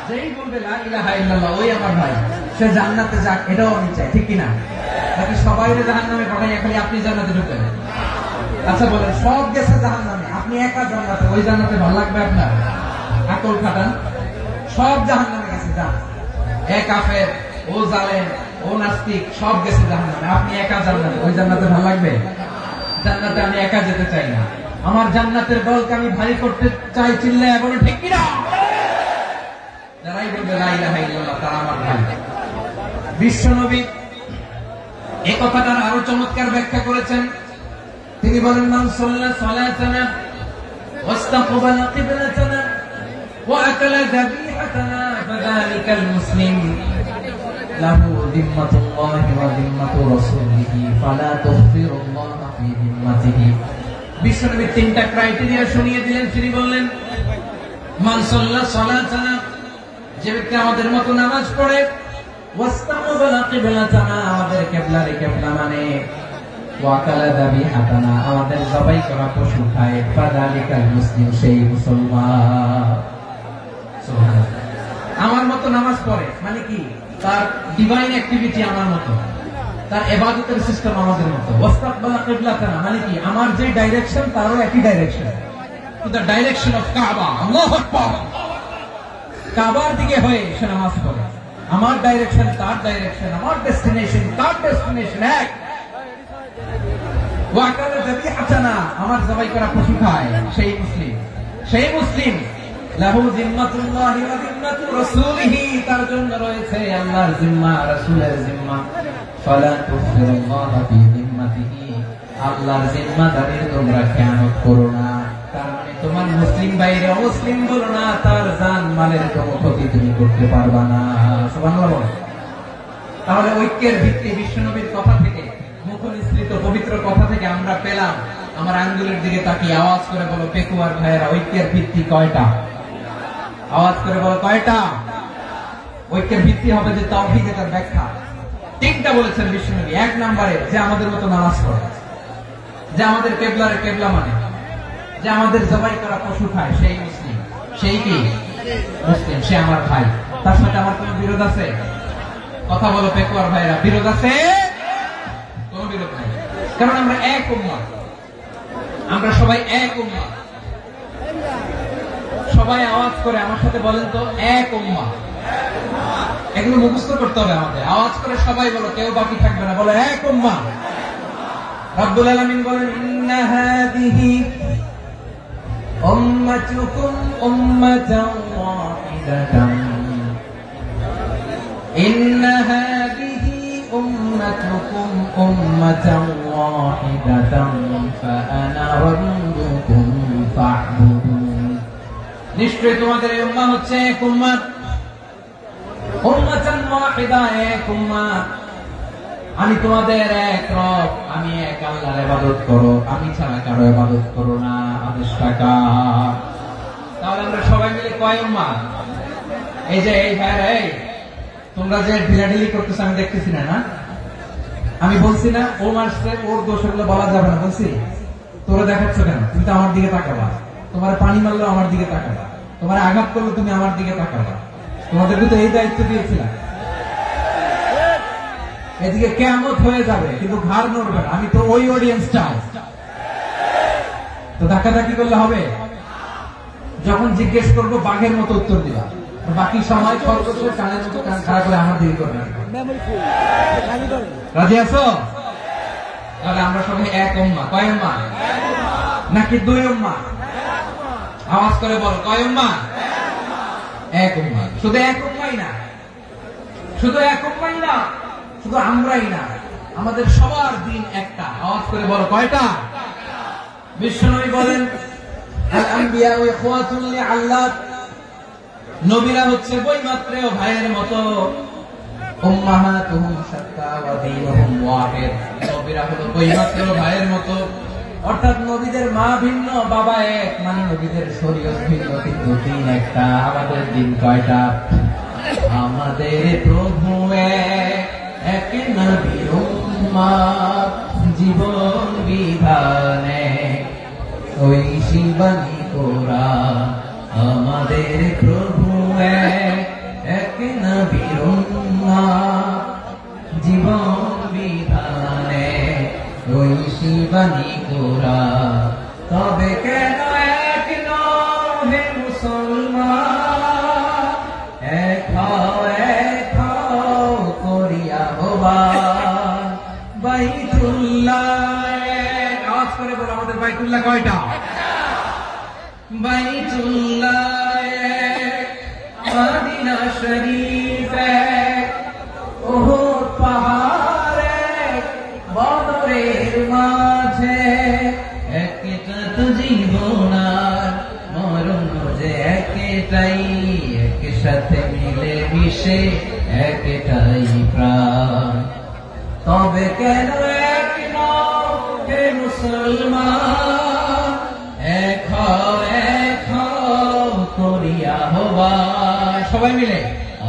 যেই বলবে লা ইলাহা ইল্লাল্লাহ ওই আমার ভাই, সে জান্নাতে যাক, এটাও আমি চাই, ঠিক কিনা? নাকি সবাই জাহান্নামে পাঠাই, খালি আপনি জান্নাতে ঢুকবেন? আচ্ছা বলেন, সব গেছে জাহান্নামে, আপনি একা জান্নাতে, ওই জান্নাতে ভালো লাগবে আপনার? আকল খাটান। সব জাহান্নামে গেছে, যান। এ কাফের, ও জালেম, ও নাস্তিক, সব গেছে জাহান্নামে, আপনি একা জান্নাতে, ওই জান্নাতে ভালো লাগবে? জান্নাতে আমি একা যেতে চাই না, আমার জান্নাতের দলকে আমি ভারী করতে চাই। চিল্লায় বলো ঠিক কিনা? যারাই বলবে লা ইলাহা ইল্লাল্লাহ তারা আমার ভাই। বিশ্বনবী এই কথাটার আরো চমৎকার ব্যাখ্যা করেছেন। তিনি বলেন, মান সাল্লা সালাতানা ওয়াস্তাকবালা কিবলাতানা ওয়া আকালা যাবিহাতানা ফাযালিকাল মুসলিম লাহু যিম্মাতুল্লাহি ওয়া যিম্মাতু রাসূলিহি ফালা তুখফিরুল্লাহা ফি যিম্মাতিহি। বিশ্বনবী তিনটা ক্রাইটেরিয়া শুনিয়ে দিলেন। তিনি বললেন, মান সাল্লা সালাতানা, যে ব্যক্তি আমাদের মতো নামাজ পড়ে, ওয়াস্তাকবালা কিবলাতানা, আমাদের কিবলারে কিবলা মানে, ওয়া আকালা যাবিহাতানা, আমাদের জবাই করা পশু খায়, ফাযালিকাল মুসলিম, সেই মুসলমান। সুবহানাল্লাহ। আমার মতো নামাজ পড়ে মানে কি? তার ডিভাইন অ্যাক্টিভিটি আমার মতো, তার ইবাদতের সিস্টেম আমাদের মতো। ওয়াস্তাকবালা কিবলাতানা মানে কি? আমার যে ডাইরেকশন তারও একই direction, to the direction of কাবা। আল্লাহু আকবার। কাবার দিকে হয়ে সে নামাজ পড়ে। আমার ডাইরেকশন তার ডাইরেকশন, আমার ডেস্টিনেশন তার ডেস্টিনেশন এক। ওয়া আকালা যাবিহাতানা, আমার জবাই করা পশু খায়, সেই মুসলিম। সেই মুসলিম লাহু যিম্মাতুল্লাহি ওয়া যিম্মাতু রাসূলিহি, তার জন্য রয়েছে আল্লাহর জিম্মা, রাসূলের জিম্মা। ফালা তুখফিরুল্লাহা ফি যিম্মাতিহি, আল্লাহর জিম্মাদারির তোমরা খেয়ানত করো না। তার মানে তোমার মুসলিম বাইরে অমুসলিম বলো না, তার জান মালের কোনো ক্ষতি তুমি করতে পারবা না। সুবহানাল্লাহ। তাহলে ঐক্যের ভিত্তি বিশ্বনবীর কথা থেকে, মুখনিসৃত পবিত্র কথা থেকে আমরা পেলাম। আমার আঙ্গুলের দিকে তাকিয়ে আওয়াজ করে বলো পেকুয়ার ভাইয়েরা, ঐক্যের ভিত্তি কয়টা? আওয়াজ করে বলো কয়টা? ঐক্যের ভিত্তি হবে যে তাওহীদ, এটার ব্যাখ্যা তিনটা বলেছেন বিশ্বনবী। এক নম্বরে, যে আমাদের মতো নামাজ পড়ে, যে আমাদের কেবলারে কেবলা মানে, যে আমাদের জবাই করা পশু খায়, সেই মুসলিম। সেই কি? মুসলিম, সে আমার ভাই। তার সাথে আমার কোন বিরোধ আছে? কথা বলো পেকুয়ার ভাইরা, বিরোধ আছে? কোন বিরোধ নাই, কারণ আমরা এক উম্মাহ, আমরা সবাই এক উম্মাহ। সবাই আওয়াজ করে আমার সাথে বলেন তো, এক উম্মাহ। এগুলো মুখস্থ করতে হবে আমাদের। আওয়াজ করে সবাই বলো, কেউ বাকি থাকবে না, বলো এক উম্মাহ। রব্বুল আলামিন বলেন, ইন্না হাদিহি উম্মাতুকুম উম্মাতান ওয়াহিদাতান, ইন্না হাদিহি উম্মাতুকুম উম্মাতান ওয়াহিদাতান ফাআনা রাব্বুকুম ফা'বুদুন। নিশ্চয় তোমাদের এই উম্মাহ হচ্ছে এক উম্মাত, উম্মাতান ওয়াহিদা, এক উম্মাত। আমি তোমাদের এক রব, আমি এক আল্লাহর ইবাদত করো, আমি ছাড়া কারো ইবাদত করো না। আদেশটা কার? তাহলে আমরা সবাই মিলে কয় উম্মাহ? এই যে এই ভাইরা, এই তোমরা যে ঢিলাঢিলি করতেছো আমি দেখতেছি না, না? আমি বলছি না ও মারছে, ওর দোষ হলে বলা যাবে না, বলছি? তোরা দেখাচ্ছ কেন? তুমি তো আমার দিকে তাকাবা। তোমার পানি মারলেও আমার দিকে তাকাবা, তোমার আঘাত করলে তুমি আমার দিকে তাকাবা। তোমাদেরকে তো এই দায়িত্ব দিয়েছিলাম। এদিকে কিয়ামত হয়ে যাবে কিন্তু ঘাড় নড়বে না, আমি তো ওই অডিয়েন্স চাই। তো ধাক্কাধাক্কি করলে হবে? যখন জিজ্ঞেস করবো বাঘের মতো উত্তর দিবা, বাকি সময় খরগোশের কানের মতো কান খাড়া করে আমার দিকে করবে। রাজি আছো? তাহলে আমরা সবাই এক উম্মাহ। কয় উম্মাহ? নাকি দুই উম্মাহ? আওয়াজ করে বল, কয় উম্মাহ? এক উম্মাহ। শুধু এক উম্মাহই না, শুধু এক উম্মাহই না, শুধু আমরাই না, আমাদের সবার দিন একটা। আওয়াজ করে বলো কয়টা? বিশ্বনবী বলেন, আল আম্বিয়া ওয়া ইখওয়াতুল লিআল্লাহ, নবীরা হচ্ছে বৈমাত্রেয় ভাইয়ের মতো। উম্মাহাতুহুম শাত্তা ওয়া দীনুহুম ওয়াহিদ, নবীরা হলো বৈমাত্রেয় ভাইয়ের মতো। অর্থাৎ নবীদের মা ভিন্ন বাবা এক, মানে নবীদের শরীয়ত ভিন্ন কিন্তু দিন একটা। আমাদের দিন কয়টা? আমাদের প্রভু এক, নবীর উম্মত, জীবন বিধানে ওই শিবানী কোরআন। আমাদের প্রভু এক, নবীর উম্মত, জীবন বিধানে ওই শিবানী কোরআন। তবে কেন এক নও হে মুসলমান, এক হও করিয়া আহ্বান। বাইতুল্লাহ, আওয়াজ করে বলো আমাদের বাইতুল্লাহ কয়টা? বাইতুল্লাহ, মদিনা শরীফ, ওহদ পাহাড়ে, বদরের মাঝে। একটা তো জীবন আর মরণ যে একটাই, একসাথে মিলে মিশে একটাই প্রাণ। তবে কেন এক নও হে মুসলমান, এক হও করিয়া আহ্বান। সবাই মিলে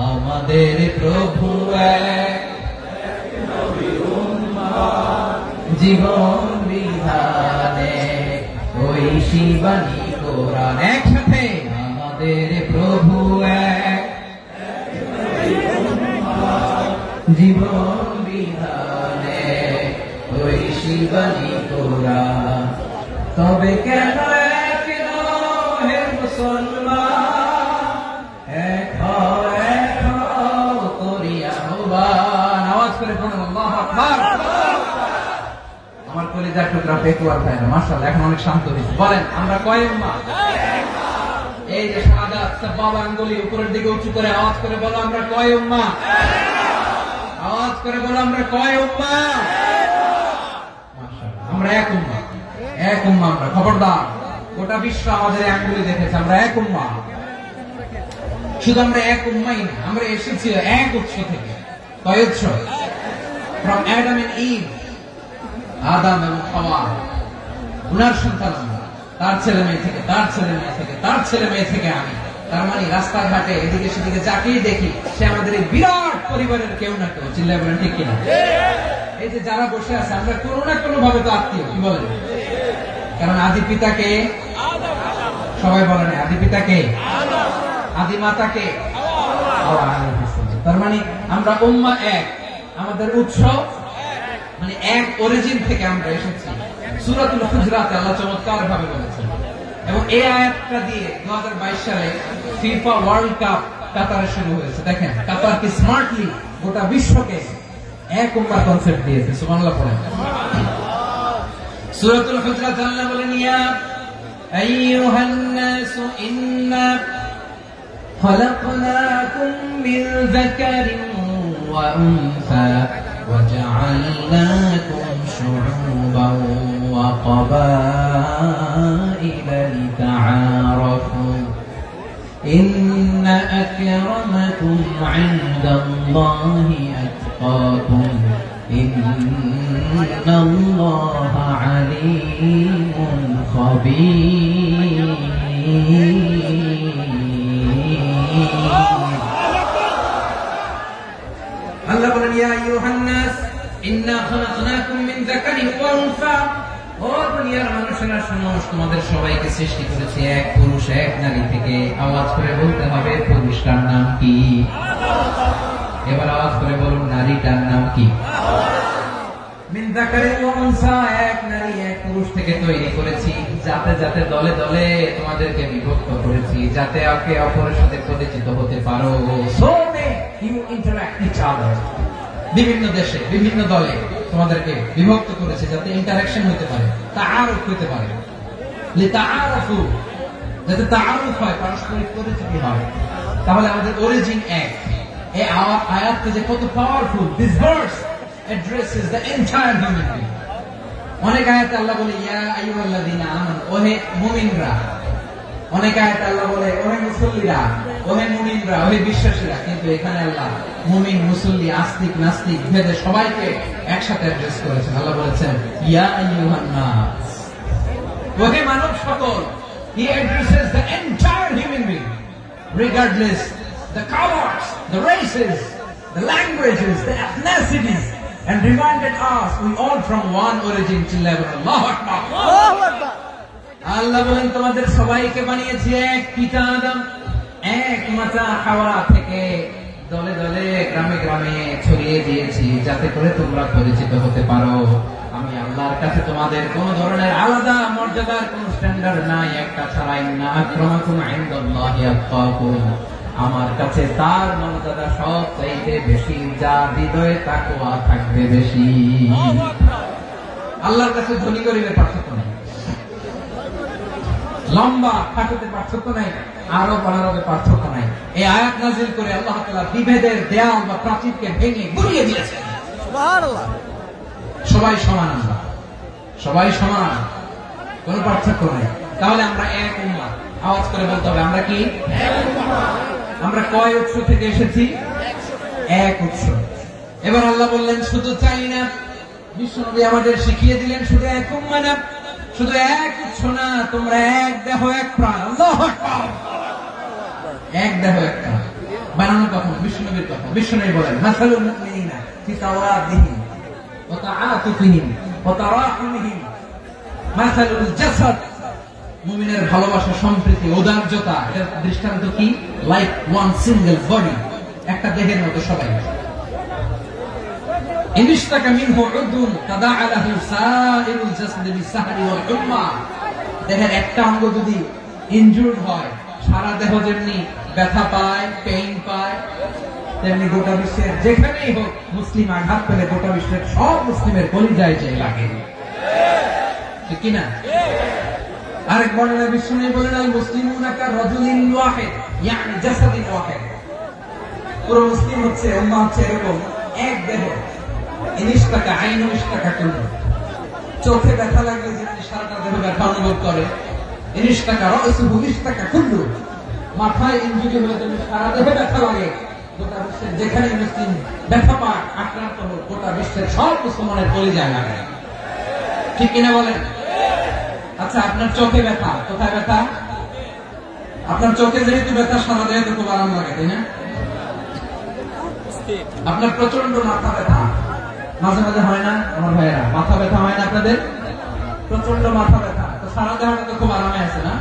আমাদের প্রভু এক, জীবন বিধানে ওই শিবানী কোরআন। একসাথে আমাদের প্রভু এক, জীবন বিধানে ওই শিবানী কোরআন। তবে কেন এক নও হে মুসলমান, এক হও করিয়া আহ্বান। আওয়াজ করে পড়ুন আল্লাহু আকবার। আমার কলিজার টুকরা পেকুয়ার ভাইরা মাশাআল্লাহ এখন অনেক শান্ত হয়েছে। বলেন আমরা কয় উম্মাহ? এই যে শাহাদাত সাবাব আঙ্গুলি উপরের দিকে উঁচু করে আওয়াজ করে বলো আমরা কয় উম্মাহ? আওয়াজ করে বলো আমরা কয় উম্মাহ? মাশাআল্লাহ আমরা এক উম্মাহ, এক উম্মাহ আমরা। খবরদার, গোটা বিশ্ব আমাদের আঙ্গুলি দেখেছে আমরা এক উম্মাহ। শুধু আমরা এক উম্মাই না, আমরা এসেছি এক উৎস থেকে। কয় উৎস? ফ্রম অ্যাডাম এন্ড ইভ, আদম এবং হাওয়া, উনার সন্তান আমরা, তার ছেলে মেয়ে থেকে, তার ছেলে মেয়ে থেকে, তার ছেলে মেয়ে থেকে আমি। তার মানে রাস্তাঘাটে এদিকে সেদিকে যাকেই দেখি সে আমাদের এই বিরাট পরিবারের কেউ না কেউ। চিল্লায় বলেন ঠিক কিনা? এই যে যারা বসে আছে আমরা কোনো না কোনো ভাবে তো আত্মীয়, কি বলেন? কারণ আদি পিতাকে সবাই বলে না, আদি পিতাকে, আদি মাতাকে। তার মানে আমরা উম্মাহ এক, আমাদের উৎস মানে এক অরিজিন থেকে আমরা এসেছি। সূরাতুল হুজরাতে আল্লাহ চমৎকার ভাবে বলেছেন। এবং এই আয়াতটা দিয়ে 2022 সালে ফিফা ওয়ার্ল্ড কাপ কাতারে শুরু হয়েছে। দেখেন কাতার কি স্মার্টলি গোটা বিশ্বকে এক উম্মাহ কনসেপ্ট দিয়েছে। সুবহানাল্লাহ পড়েন। সূরাতুল হুজরাত আল্লাহ বলেন ইয়া আইয়ুহান নাসু ইন্না খলাকনাকুম মিন যাকারিন ওয়া উনসা وجعلناكم شعوبا وقبائل لتعارفوا إن أكرمكم عند الله أتقاكم إن الله عليم خبير আল্লাহ বলেন ইয়া আইয়ুহান নাস ইন্না খালাকনাকুম মিন যাকারিন ওয়া উনসা, ও দুনিয়ার মানুষেরা শোনো, তোমাদের সবাইকে সৃষ্টি করেছি এক পুরুষ এক নারী থেকে। আওয়াজ করে বলতে হবে পুরুষটার নাম কি? এবার আওয়াজ করে বলুন নারীটার নাম কি? মিন যাকারিন ওয়া উনসা, এক নারী এক পুরুষ থেকে তৈরি করেছি। যাতে যাতে দলে দলে তোমাদেরকে বিভক্ত করেছি, যাতে একে অপরের সাথে পরিচিত হতে পারো। So you interact each other, বিভিন্ন দেশে বিভিন্ন দলে তোমাদেরকে বিভক্ত করেছে যাতে ইন্টারঅ্যাকশন হতে পারে, তাআরুফ হতে পারে। লিতাআরফু, যাতে তাআরুফ হয়, পারস্পরিক পরিচিতি হয়। তাহলে আমাদের অরিজিন এক। এই আয়াতটা যে কত powerful. This verse addresses the entire human being. অনেক আয়াতে আল্লাহ বলে ইয়া আইয়ুহাল্লাযীনা আমানু, ওহে মুমিনরা। অনেক আয়াতে আল্লাহ বলে ওহে মুসল্লিরা, ওহে মুমিনরা, ওহে বিশ্বাসীরা, কিন্তু এখানে আল্লাহ মুমিন মুসল্লি আস্তিক নাস্তিক ভেদে সবাইকে একসাথে অ্যাড্রেস করেছেন। আল্লাহ বলেছেন ইয়া আইয়ুহান নাস, ওহে মানব সকল। He addresses the entire human being, regardless the colors, the races, the languages, the ethnicities, and reminded us we all from one origin till heaven. Allahu Akbar. Allahu Akbar. আল্লাহ বলেন তোমাদের সবাইকে বানিয়েছি এক পিতা আদম, এক মাতা হাওয়া থেকে দলে দলে গ্রামে গ্রামে ছড়িয়ে দিয়েছি যাতে করে তোমরা পরিচিত হতে পারো। আমি আল্লাহর কাছে তোমাদের কোন ধরনের আলাদা মর্যাদার কোন স্ট্যান্ডার্ড নাই, একটা ছাড়াই না। আক্রামাকুম ইনদাল্লাহি আতকাকুম, আমার কাছে তার মর্যাদা সব চাইতে বেশি, যার হৃদয়ে তাকওয়া থাকবে বেশি। আল্লাহর কাছে ধনী গরিবের পার্থক্য নেই, লম্বা খাটোতে পার্থক্য নাই, আরো অনারবে পার্থক্য নাই। এই আয়াত নাজিল করে আল্লাহ তাআলা বিভেদের দেয়াল বা প্রাচীরকে ভেঙে গুড়িয়ে দিয়েছেন। সুবহানাল্লাহ। সবাই সমান, আমরা সবাই সমান, কোন পার্থক্য নাই। তাহলে আমরা এক উম্মাহ। আওয়াজ করে বলতে হবে আমরা কি? আমরা কয় উৎস থেকে এসেছি? এক উৎস। এবার আল্লাহ বললেন শুধু চাই না, বিশ্বনবী আমাদের শিখিয়ে দিলেন শুধু এক উম্মাহ না, শুধু এক উৎস না, তোমরা এক দেহ এক প্রাণ। আল্লাহু আকবার। এক দেহ এক প্রাণ বানানোর কথা বিশ্বনবীর কথা। বিশ্বনবী বলেন মাসালুল মুমিনিনা ফি তাওয়াদিহিম ওয়া তাআতুফিহিম ওয়া তারাহুমিহিম মাসালুল জাসাদ, মুমিনের ভালোবাসা, সম্প্রীতি, উদারতা, এর দৃষ্টান্ত কি? লাইক ওয়ান সিঙ্গেল বডি, একটা দেহের মতো সবাই। ইনশতাকা মিনহু উদুন তাদাআ লাহু সাইরুল জাসাদি বিসাহরি ওয়াল হুম্মা, দেহের একটা অঙ্গ যদি ইনজুরড হয় সারা দেহ যেমনি ব্যথা পায়, পেইন পায়, তেমনি গোটা বিশ্বের যেখানেই হোক মুসলিম আঘাত পেলে গোটা বিশ্বের সব মুসলিমের কলিজায় চাই লাগে, ঠিক কিনা? আরেক বর্ণনায় বিশ্বনবী বলেন আল মুসলিমুনা কারাজুলিন ওয়াহিদ, ইয়ানি জাসাদিন ওয়াহিদ। পুরো মুসলিম হচ্ছে, উম্মাহ হচ্ছে এরকম এক দেহ। ইনশতাকা আইনু ইশতাকা কুল্লু, চোখে ব্যথা লাগলে যেমনি সারাটা দেহ ব্যথা অনুভব করে, ইনশতাকা রাসুহু ইশতাকা কুল্লু, মাথায় ইনজুরি হলে যেমনি সারা দেহে ব্যথা লাগে, গোটা বিশ্বের যেখানে মুসলিম ব্যথা পায়, আক্রান্ত হোক, গোটা বিশ্বের সব মুসলমানের কলিজায় লাগে, ঠিক কিনা বলেন? আচ্ছা, আপনার চোখে ব্যথা, কোথায় ব্যথা? আপনার চোখে যেহেতু ব্যথা, সারা দেহে তো খুব আরাম লাগে, তাই না? আপনার প্রচন্ড মাথা ব্যথা মাঝে মাঝে হয় না আমার ভাইয়েরা? মাথা ব্যথা হয় না আপনাদের? প্রচন্ড মাথা ব্যথা, তো সারা দেহটা তো খুব আরামে আছে না?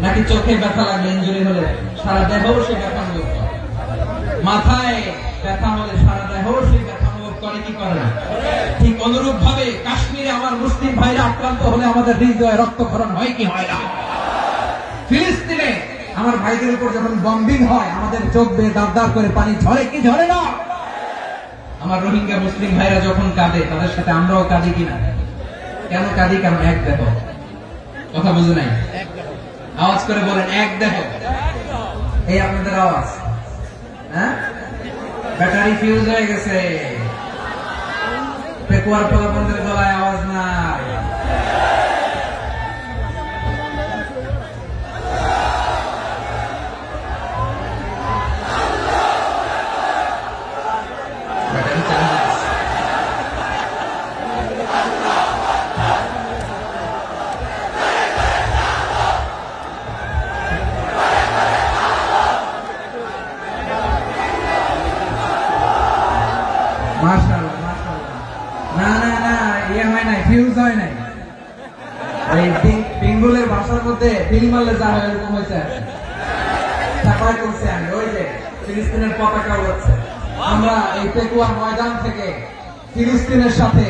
নাকি চোখে ব্যথা লাগলে, ইনজুরি হলে সারা দেহ সে ব্যথা অনুভব করে? মাথায় ব্যথা হলে সারা দেহ সেই ব্যথা অনুভব করে কি করে না? ঠিক অনুরূপ ভাবে কাশ্মীরে আমার মুসলিম ভাইরা আক্রান্ত হলে আমাদের হৃদয়ে রক্তক্ষরণ হয় কি হয় না? ফিলিস্তিনে আমার ভাইদের উপর যখন বম্বিং হয় আমাদের চোখ বেয়ে দাঁত দাঁত করে পানি ঝরে কি ঝরে না? আমার রোহিঙ্গা মুসলিম ভাইরা যখন কাঁদে তাদের সাথে আমরাও কাঁদি কিনা? কেন কাঁদি? কারণ এক দেহ। কথা বুঝে নাই? আওয়াজ করে বলেন এক দেহ। এই আপনাদের আওয়াজ, হ্যাঁ? ব্যাটারি ফিউজ হয়ে গেছে, পেকুয়ার পোলাপনদের গলায় আওয়াজ নাই। বেঙ্গলের ভাষার মধ্যে বিল মারলে যা হয় এরকম হয়েছে। ওই যে ফিলিস্তিনের পতাকা উড়াচ্ছে, আমরা এই পেকুয়ার ময়দান থেকে ফিলিস্তিনের সাথে,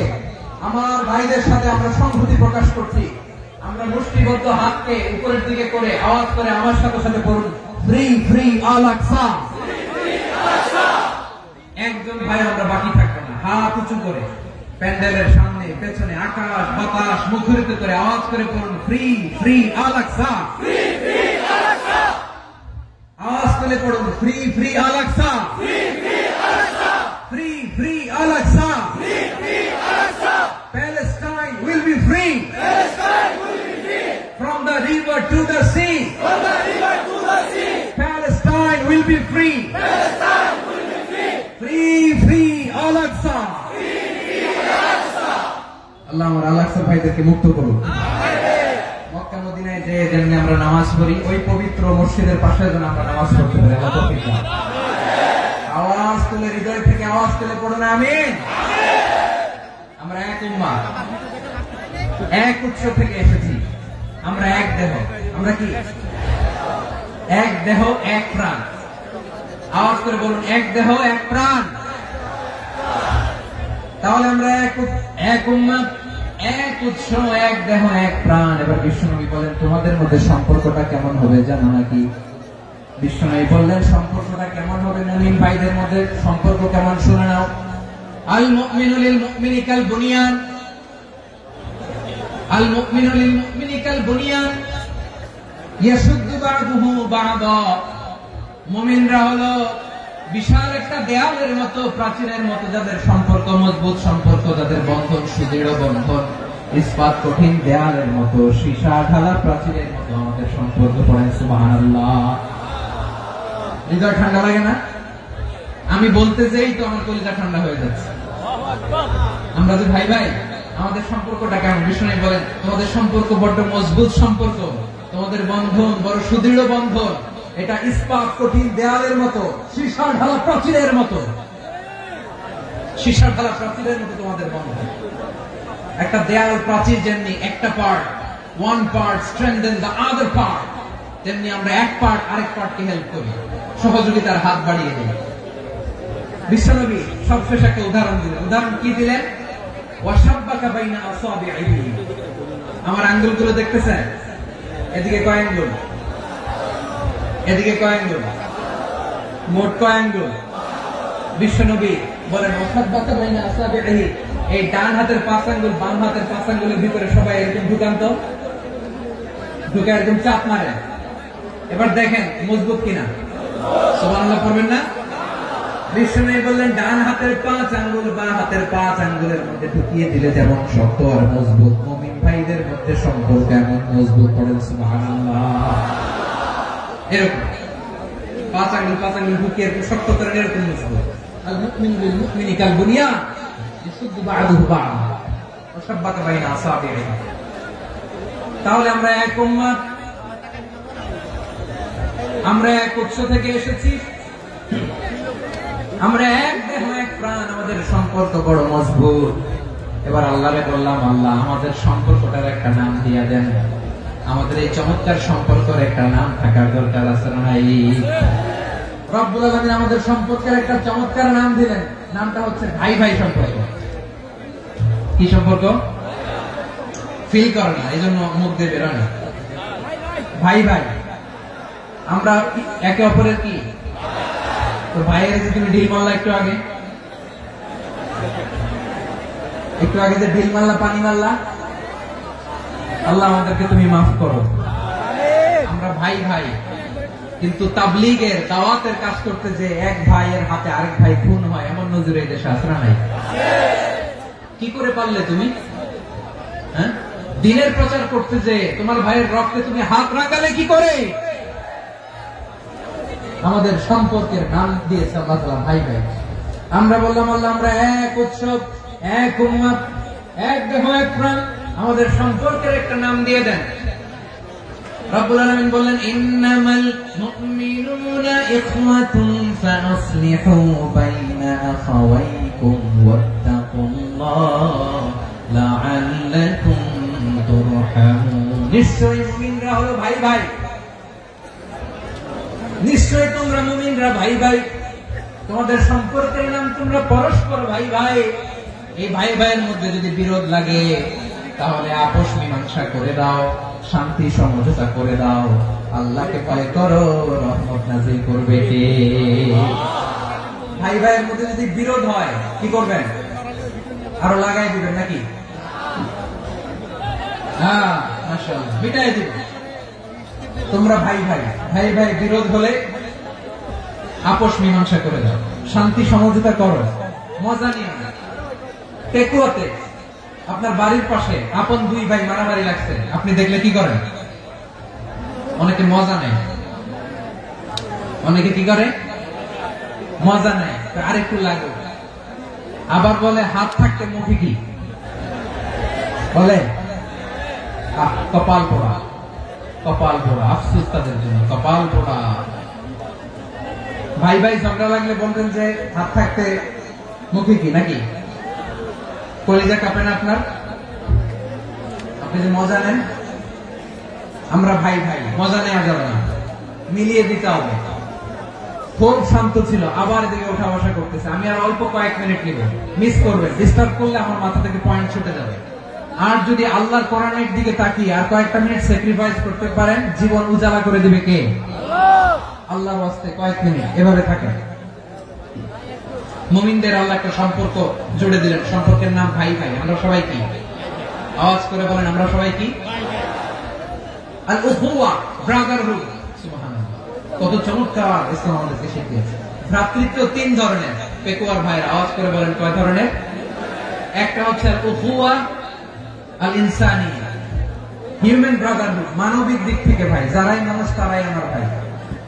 আমার ভাইদের সাথে আমরা সংহতি প্রকাশ করছি। আমরা মুষ্টিবদ্ধ হাতকে উপরের দিকে করে আওয়াজ করে আমার সাথে সাথে বলুন ফ্রি ফ্রি আল আকসা। একজন ভাই আমরা বাকি থাকবো না, হাত উঁচু করে প্যান্ডেলের সামনে পেছনে আকাশ বাতাস মুখরিত করে আওয়াজ করে বলুন ফ্রি ফ্রি আল আকসা। আওয়াজ করে পড়ুন free free Al Aqsa, free free Al Aqsa. Palestine will be free from the river to the sea. Free free Al Aqsa. আল্লাহ আমার আল আকসা ভাইদেরকে মুক্ত করুন। মক্কা মদিনায় যে যেমনি আমরা নামাজ পড়ি, ওই পবিত্র মসজিদের পাশে যেন আমরা নামাজ পড়তে পারি। আওয়াজ তুলে, হৃদয় থেকে আওয়াজ তুলে পড়ুন আমিন। আমরা এক উম্মাহ, এক উৎস থেকে এসেছি। আমরা এক দেহ। আমরা কি? এক দেহ এক প্রাণ। আওয়াজ করে বলুন, এক দেহ এক প্রাণ। তাহলে আমরা এক উম্মাহ, এক উৎস, এক দেহ এক প্রাণ। এবার বিশ্বনবী বলেন, তোমাদের মধ্যে সম্পর্কটা কেমন হবে জানো নাকি? বিশ্বনবী বললেন, সম্পর্কটা কেমন হবে? মুমিন ভাইদের মধ্যে সম্পর্ক কেমন শুনে নাও। আল মুমিনু লিল মুমিনি কাল বুনিয়ান, আল মুমিনু লিল মুমিনি কাল বুনিয়ান ইয়াশুদ্দু বা'দুহু বা'দা। মুমিনরা হলো বিশাল একটা দেয়ালের মতো, প্রাচীরের মতো, যাদের সম্পর্ক মজবুত, সম্পর্ক যাদের বন্ধন সুদৃঢ় বন্ধন, ইস্পাত কঠিন দেয়ালের মতো, সীসা ঢালা প্রাচীরের মতো আমাদের সম্পর্ক। পড়েন সুবহানাল্লাহ। হৃদয় ঠান্ডা লাগে না? আমি বলতে যেই তো আমার কলিজা ঠান্ডা হয়ে যাচ্ছে। আমরা যে ভাই ভাই, আমাদের সম্পর্কটা কেমন? বিষ্ণু বলেন, তোমাদের সম্পর্ক বড্ড মজবুত সম্পর্ক, তোমাদের বন্ধন বড় সুদৃঢ় বন্ধন, এটা ইস্পাত কঠিন দেয়ালের মতো, সীসা ঢালা প্রাচীরের মতো, সীসা ঢালা প্রাচীরের মতো তোমাদের বন্ধন। একটা দেয়াল প্রাচীর যেমনি একটা part, one part strengthen the other part, তেমনি আমরা এক পার্ট আরেক পার্টকে হেল্প করি, সহযোগিতার হাত বাড়িয়ে দিই। বিশ্বনবী সবশেষ একটা উদাহরণ দিলেন। উদাহরণ কি দিলেন? ওয়াশাব্বাকা বাইনা আসাবিহি। আমার আঙ্গুলগুলো দেখতেছেন? এদিকে কয় আঙ্গুল? এদিকে কয় আঙ্গুল? মোট কয় আঙ্গুল? বিশ্বনবী বলেন, ওয়াশাব্বাকা বাইনা আসাবিহি। এই ডান হাতের 5 আঙ্গুল বাম হাতের 5 আঙ্গুলের ভিতরে সবাই এরকম ঢুকান্ত, ঢুকে একদম চাপ মারে। এবার দেখেন মজবুত কিনা। সুবহানাল্লাহ পড়বেন না? বিশ্বনবী বললেন, ডান হাতের 5 আঙ্গুল বাম হাতের 5 আঙ্গুলের মধ্যে ঢুকিয়ে দিলে যেমন শক্ত আর মজবুত, মুমিন ভাইদের মধ্যে সম্পর্ক এমন মজবুত। পড়েন সুবহানাল্লাহ। এরকম 5 আঙ্গুল ঢুকিয়ে শক্ত করেন, এরকম মজবুত। আল মুমিনু লিল মুমিনি কাল বুনিয়ান ইয়াশুদ্দু বা'দুহু বা'দা ওয়াশাব্বাকা বাইনা আসাবিহি। তাহলে আমরা এক উম্মাহ, আমরা এক উৎস থেকে এসেছি, আমরা এক দেহ এক প্রাণ, আমাদের সম্পর্ক বড় মজবুত। এবার আল্লাহরে বললাম, আল্লাহ আমাদের সম্পর্কটার একটা নাম দিয়া দেন। আমাদের এই চমৎকার সম্পর্কের একটা নাম থাকার দরকার আছে না? রব্বুল আলামিন আমাদের সম্পর্কের একটা চমৎকার নাম দিলেন। নামটা হচ্ছে ভাই ভাই সম্পর্ক। কি সম্পর্ক? ফিল করে না, এই জন্য মুখ দিয়ে বেরোয় না। ভাই ভাই, আমরা একে অপরের কি? তো ভাইয়ের যে তুমি ঢিল মারলা একটু আগে, যে ঢিল মারলা, পানি মারলা, আল্লাহ আমাদেরকে তুমি মাফ করো। আমরা ভাই ভাই, কিন্তু তাবলীগের দাওয়াতের কাজ করতে যে এক ভাইয়ের হাতে আরেক ভাই খুন হয়, এমন নজির এই দেশে আছে না নাই? কি করে পারলে তুমি? হ্যাঁ, দিনের প্রচার করতে যে তোমার ভাইয়ের রক্তে তুমি হাত রাখালে কি করে? আমাদের সম্পর্কের নাম দিয়েছে আল্লাহ তাআলা ভাই ভাই। আমরা বললাম, আল্লাহ আমরা এক উৎসব, এক উম্মাহ, এক দেহ এক প্রাণ, আমাদের সম্পর্কের একটা নাম দিয়ে দেন। রব্বুল আলামিন বললেন, ইন্নামাল মুমিনুনা ইখওয়াতুন ফাসলিহু বাইনা আখাওয়াইকুম ওয়াত্তাকুল্লাহ লাআল্লাকুম তুরহামুন। নিশ্চয়ই মুমিনরা হলো ভাই ভাই, নিশ্চয় তোমরা মুমিনরা ভাই ভাই, তোমাদের সম্পর্কের নাম তোমরা পরস্পর ভাই ভাই। এই ভাই ভাইয়ের মধ্যে যদি বিরোধ লাগে তাহলে আপোষ মীমাংসা করে দাও, শান্তি সমঝোতা করে দাও। আল্লাহকে ভয় করো, রহমত নাযিল করবে কে? ভাই ভাইয়ের মধ্যে যদি বিরোধ হয় কি করবেন? আরো লাগাই দিবেন নাকি? হ্যাঁ, মাশাআল্লাহ, মিটাই দিবেন। তোমরা ভাই ভাই, ভাই ভাই বিরোধ হলে আপোষ মীমাংসা করে দাও, শান্তি সমঝোতা করো, মজা নিও না। টেকুয়াতে আপনার বাড়ির পাশে আপন দুই ভাই মারামারি লাগছে, আপনি দেখলে কি করেন? অনেকে মজা নেয়, অনেকে কি করে? মজা নেয়, আরেকটু লাগবে। আবার বলে হাত থাকতে মুখে কি বলে? কপাল পোড়া, কপাল পোড়া। আফসোস তাদের জন্য, কপাল পোড়া। ভাই ভাই ঝগড়া লাগলে বলবেন যে হাত থাকতে মুখে কি, নাকি? কলিজা কাঁপে না আপনার? আপনি যে মজা নেন, আমরা ভাই ভাই, মজা নেওয়া যাবে না, মিলিয়ে দিতে হবে। খুব শান্ত ছিল, আবার এদিকে ওঠা বসা করতেছে। আমি আর অল্প কয়েক মিনিট নিব, মিস করবেন। ডিস্টার্ব করলে আমার মাথা থেকে পয়েন্ট ছুটে যাবে। আর যদি আল্লাহর কোরআনের দিকে তাকিয়ে আর কয়েকটা মিনিট স্যাক্রিফাইস করতে পারেন, জীবন উজালা করে দিবে কে? আল্লাহর ওয়াস্তে কয়েক মিনিট এভাবে থাকে। মুমিনদের আল্লাহ একটা সম্পর্ক জুড়ে দিলেন, সম্পর্কের নাম ভাই ভাই। আমরা সবাই কি? আওয়াজ করে বলেন, আমরা সবাই কি? আল উখুয়া, ব্রাদারহুড। সুবহানাল্লাহ, কত চমৎকার ইসলাম আমাদেরকে শিখিয়েছে। ভ্রাতৃত্ব তিন ধরনের। পেকুয়ার ভাইয়ের আওয়াজ করে বলেন, কয় ধরনের? একটা হচ্ছে আল উখুয়া আল ইনসানিয়া, হিউম্যান ব্রাদারহুড, মানবিক দিক থেকে ভাই। যারাই মানুষ তারাই আমার ভাই।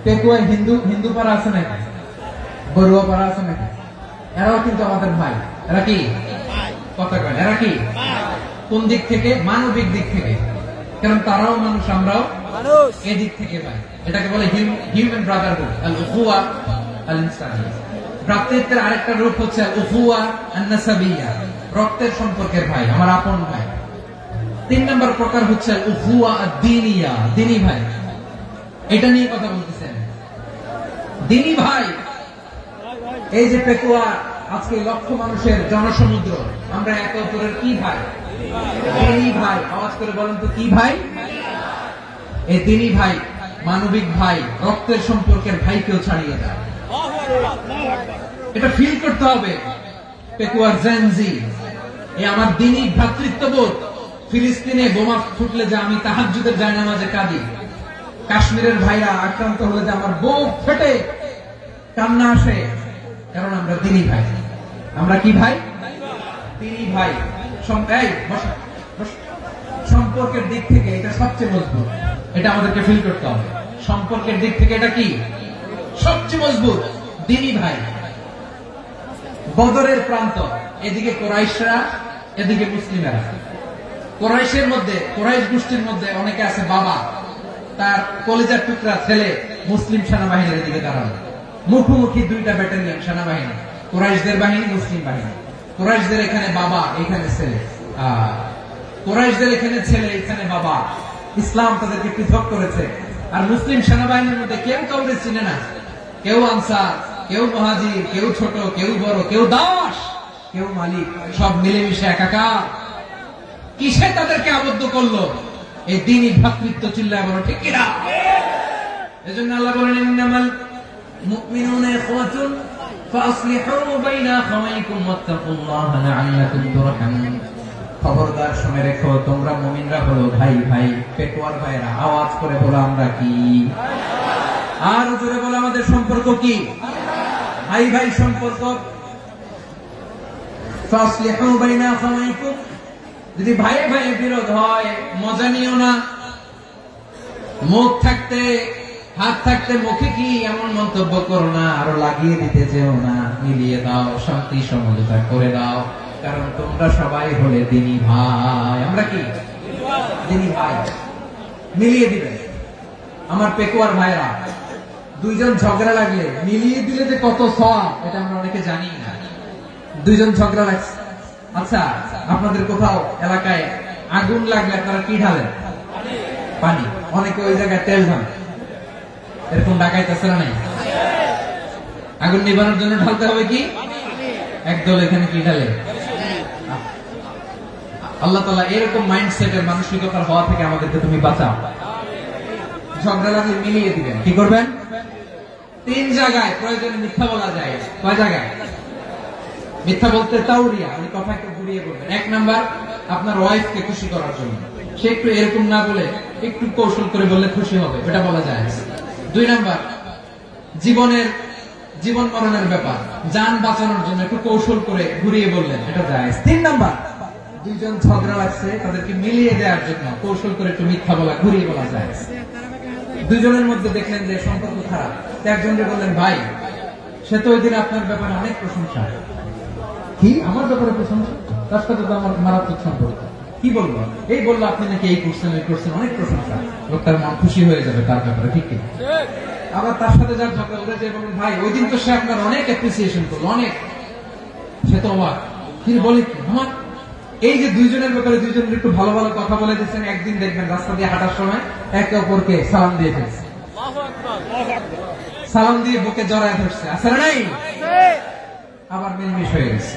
পেকুয়ায় হিন্দু পাড়া আছে নাকি? বড়ুয়া পাড়া আছে নাকি? এরাও কিন্তু আমাদের ভাই। এরা কি কথা কয়? এরা কি? কোন দিক থেকে? মানবিক দিক থেকে। কারণ তারাও মানুষ, আমরাও মানুষ, এদিক থেকে ভাই। এটাকে বলে হিউম্যান ব্রাদারহুড, আল উখুয়া আল ইনসানিয়া। ভ্রাতৃত্বের আরেকটা রূপ হচ্ছে আল উখুয়া আন নাসাবিয়া, রক্তের সম্পর্কের ভাই, আমার আপন ভাই। তিন নম্বর প্রকার হচ্ছে আল উখুয়া আদ-দীনিয়া, দ্বীনি ভাই। এটা নিয়ে কথা বলতেছেন, দ্বীনি ভাই। এই যে পেকুয়া, আজকে লক্ষ মানুষের জনসমুদ্র, আমরা একে অপরের কি ভাই? দ্বীনি ভাই। আওয়াজ করে বলেন তো, কি ভাই? এই দ্বীনি ভাই, মানবিক ভাই, রক্তের সম্পর্কের ভাইকেও ছাড়িয়ে যায়। এটা ফিল করতে হবে। পেকুয়ার জেনজি, এই আমার দ্বীনি ভ্রাতৃত্ববোধ। ফিলিস্তিনে বোমা ফুটলে যে আমি তাহাজ্জুদের জায়নামাজে কাঁদি, কাশ্মীরের ভাইরা আক্রান্ত হলে যে আমার বুক ফেটে কান্না আসে, কারণ আমরা দ্বীনি ভাই। আমরা কি ভাই? দ্বীনি ভাই। সম্পর্কের দিক থেকে এটা সবচেয়ে মজবুত। এটা আমাদেরকে ফিল করতে হবে। সম্পর্কের দিক থেকে এটা কি? সবচেয়ে মজবুত, দ্বীনি ভাই। বদরের প্রান্ত, এদিকে কোরাইশরা, এদিকে মুসলিমেরা। কোরাইশের মধ্যে, কোরাইশ গোষ্ঠীর মধ্যে অনেকে আছে বাবা, তার কলিজার টুকরা ছেলে মুসলিম সেনাবাহিনীর দিকে দাঁড়ানো। মুখোমুখি দুইটা ব্যাটালিয়ন সেনাবাহিনী, কোরাইশদের বাহিনী, মুসলিম বাহিনী। কোরাইশদের এখানে বাবা, এখানে ছেলে। কোরাইশদের এখানে ছেলে, এখানে বাবা। ইসলাম তাদেরকে পৃথক করেছে। আর মুসলিম সেনাবাহিনীর মধ্যে কেউ কাউকে চিনে না। কেউ আনসার, কেউ মুহাজির, কেউ ছোট, কেউ বড়, কেউ দাস, কেউ মালিক, সব মিলেমিশে একাকার। কিসে তাদেরকে আবদ্ধ করলো? এই দ্বীনি ভ্রাতৃত্ব। চিল্লায় বলো ঠিক কিনা? এজন্য আল্লাহ বলেন, ইন্নামাল মুমিনুনা ইখওয়াতুন ফাসলিহু বাইনা আখাওয়াইকুম ওয়াত্তাকুল্লাহা লাআল্লাকুম তুরহামুন। খবরদার শুনে রেখো, তোমরা মুমিনরা হলো ভাই ভাই। পেকুয়ার ভাইরা আওয়াজ করে বলো, আমরা কি? আর জোরে বলো, আমাদের সম্পর্ক কি? ভাই ভাই সম্পর্ক। ফাসলিহু বাইনা আখাওয়াইকুম, যদি ভাইয়ে ভাইয়ে বিরোধ হয়, মজা নিও না। মুখ থাকতে, হাত থাকতে মুখে কি এমন মন্তব্য করো না, আরো লাগিয়ে দিতে যেও না। মিলিয়ে দাও, শান্তি সমঝোতা করে দাও, কারণ তোমরা সবাই হলে দ্বীনি ভাই। আমরা কি? দ্বীনি ভাই। মিলিয়ে দিবে। আমার পেকুয়ার ভাইরা, দুইজন ঝগড়া লাগলে মিলিয়ে দিলে যে কত সওয়াব, এটা আমরা অনেকে জানি না। দুইজন ঝগড়া লাগছে, আচ্ছা আপনাদের কোথাও এলাকায় আগুন লাগলে আপনারা কি ঢালেন? পানি। অনেকে ওই জায়গায় তেল ঢালে। এরকম ডাকাইতেছে না? নাই। আগুন নিবানোর জন্য ঢালতে হবে কি? একদল এখানে কি ঢালে? আল্লাহ তাআলা এরকম মাইন্ডসেটের মানসিকতার হওয়া থেকে আমাদেরকে তুমি বাঁচাও। ঝগড়া লাগলে মিলিয়ে দিবেন। কি করবেন? তিন জায়গায় প্রয়োজনে মিথ্যা বলা যায়। কয় জায়গায় মিথ্যা বলতে? তাওরিয়া, ওই কথা একটু ঘুরিয়ে বলবেন। এক নাম্বার, আপনার ওয়াইফকে খুশি করার জন্য। সে একটু এরকম না বলে একটু কৌশল করে বললে খুশি হবে, এটা বলা যায়। দুই নাম্বার, জীবন মরণের ব্যাপার, জান বাঁচানোর জন্য একটু কৌশল করে ঘুরিয়ে বললেন, এটা যায়। তিন নাম্বার, দুইজন ঝগড়া লাগছে, তাদেরকে মিলিয়ে দেওয়ার জন্য কৌশল করে একটু মিথ্যা বলা, ঘুরিয়ে বলা যায়। দুইজনের মধ্যে দেখলেন যে সম্পর্ক খারাপ, একজনকে বললেন ভাই, সে তো ওই দিন আপনার ব্যাপারে অনেক প্রশংসা। কি আমার ব্যাপারে প্রশংসা? তার সাথে তো আমার মারাত্মক সম্পর্ক। কি বলবো? এই বললো আপনি নাকি এই করছেন ওই করছেন, অনেক প্রশংসা। লোকটার মন খুশি হয়ে যাবে তার ব্যাপারে, ঠিক কি? আবার তার সাথে যার ঝগড়া ওরা যে বলুন ভাই ওই দিন তো সে আপনার অনেক অ্যাপ্রিসিয়েশন করলো, অনেক। সে তো অবাক, কি বলে কি আমার এই যে দুইজনের ব্যাপারে দুইজনের একটু ভালো ভালো কথা বলে দিচ্ছেন, একদিন দেখবেন রাস্তা দিয়ে হাঁটার সময় একে অপরকে সালাম দিয়ে ফেলছে, সালাম দিয়ে বুকে জড়ায় ধরছে, আসলে নাই আবার মিলমিশ হয়ে গেছে।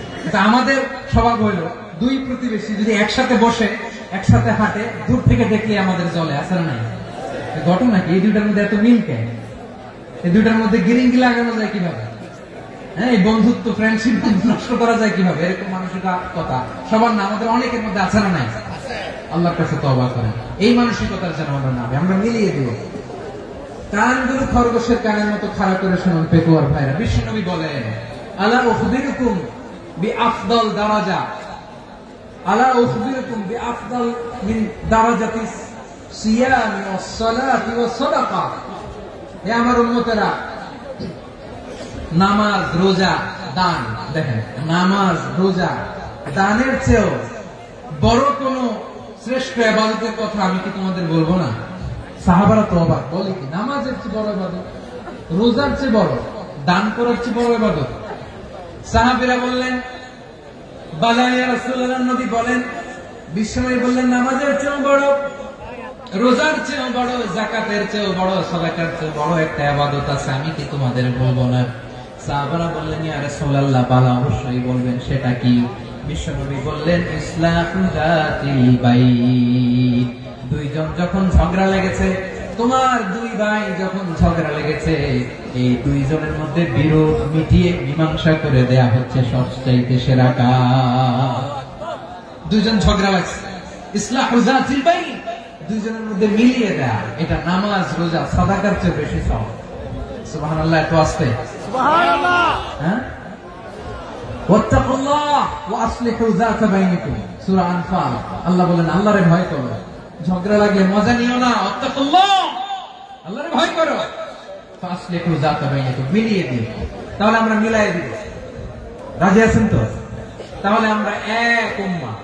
আমাদের স্বভাব হইল দুই প্রতিবেশী যদি একসাথে বসে একসাথে হাঁটে দূর থেকে দেখলে আমাদের জলে, আসলে নাই? ঘটনা কি? এই দুইটার মধ্যে এত মিল কেন? এই দুইটার মধ্যে গিরিঙ্গি লাগানো যায় কিভাবে? হ্যাঁ, এই বন্ধুত্ব ফ্রেন্ডশিপ নষ্ট করা যায় কিভাবে? এরকম মানসিকতা সবার না, আমাদের অনেকের মধ্যে আছে না নাই? আল্লাহর কাছে তওবা করেন এই মানসিকতার যেন আমরা না, আমরা মিলিয়ে দিব। কানগুলো খরগোশের কানের মতো খাড়া করে শুনুন পেকুয়ার ভাইরা। বিশ্বনবী বলেন আলা উখবিরুকুম বিআফদাল দারাজা, আলা উখবিরুকুম বিআফদাল মিন দারাজাতিস সিয়ামি ওয়াস সালাতি ওয়াস সাদাকা। হে আমার উম্মতেরা, নামাজ, রোজা, দান, দেখেন নামাজ, রোজা, দানের চেয়েও বড় কোন শ্রেষ্ঠ ইবাদতের কথা আমি কি তোমাদের বলবো না? সাহাবারা তো অবাক, বলে কি নামাজের চেয়ে বড় ইবাদত, রোজার চেয়ে বড়, দান করার চেয়ে বড় ইবাদত? সাহাবীরা বললেন বালা ইয়া রাসূলুল্লাহ। নবী বলেন, বিশ্বনবী বললেন নামাজের চেয়েও বড়, রোজার চেয়েও বড়, যাকাতের চেয়েও বড়, সাদাকার চেয়েও বড় একটা ইবাদত আছে, আমি কি তোমাদের বলবো না? সাহাবারা বললেন ইয়া রাসূলুল্লাহ, বালা অবশ্যই বলবেন, সেটা কি? বিশ্বনবী বললেন ইসলাহু যাতিল বাইন। দুইজন যখন ঝগড়া লেগেছে, তোমার দুই ভাই যখন ঝগড়া লেগেছে, এই দুইজনের মধ্যে বিরোধ মিটিয়ে মীমাংসা করে দেয়া হচ্ছে সবচাইতে সেরা কাজ। দুইজন ঝগড়া লাগছে, ইসলাহু যাতিল বাইন, দুইজনের মধ্যে মিলিয়ে দেয়া, এটা নামাজ, রোজা, সাদাকার চেয়ে বেশি সওয়াব। সুবহানাল্লাহ, এত আসতে সুবহানাল্লাহ। হ্যাঁ, ওয়াত্তাকুল্লাহ ওয়া আসলিহু যাতা বাইনিকুম, সূরা আনফাল। আল্লাহ বলেন আল্লাহরে ভয় করো, ঝগড়া লাগলে মজা নিও না, ওয়াত্তাকুল্লাহ, আল্লাহরে ভয় করো, ফাসলিহু যাতা বাইনিকুম, মিলিয়ে দিও। তাহলে আমরা মিলাই দিব, রাজি আছেন তো? তাহলে আমরা এক উম্মাহ,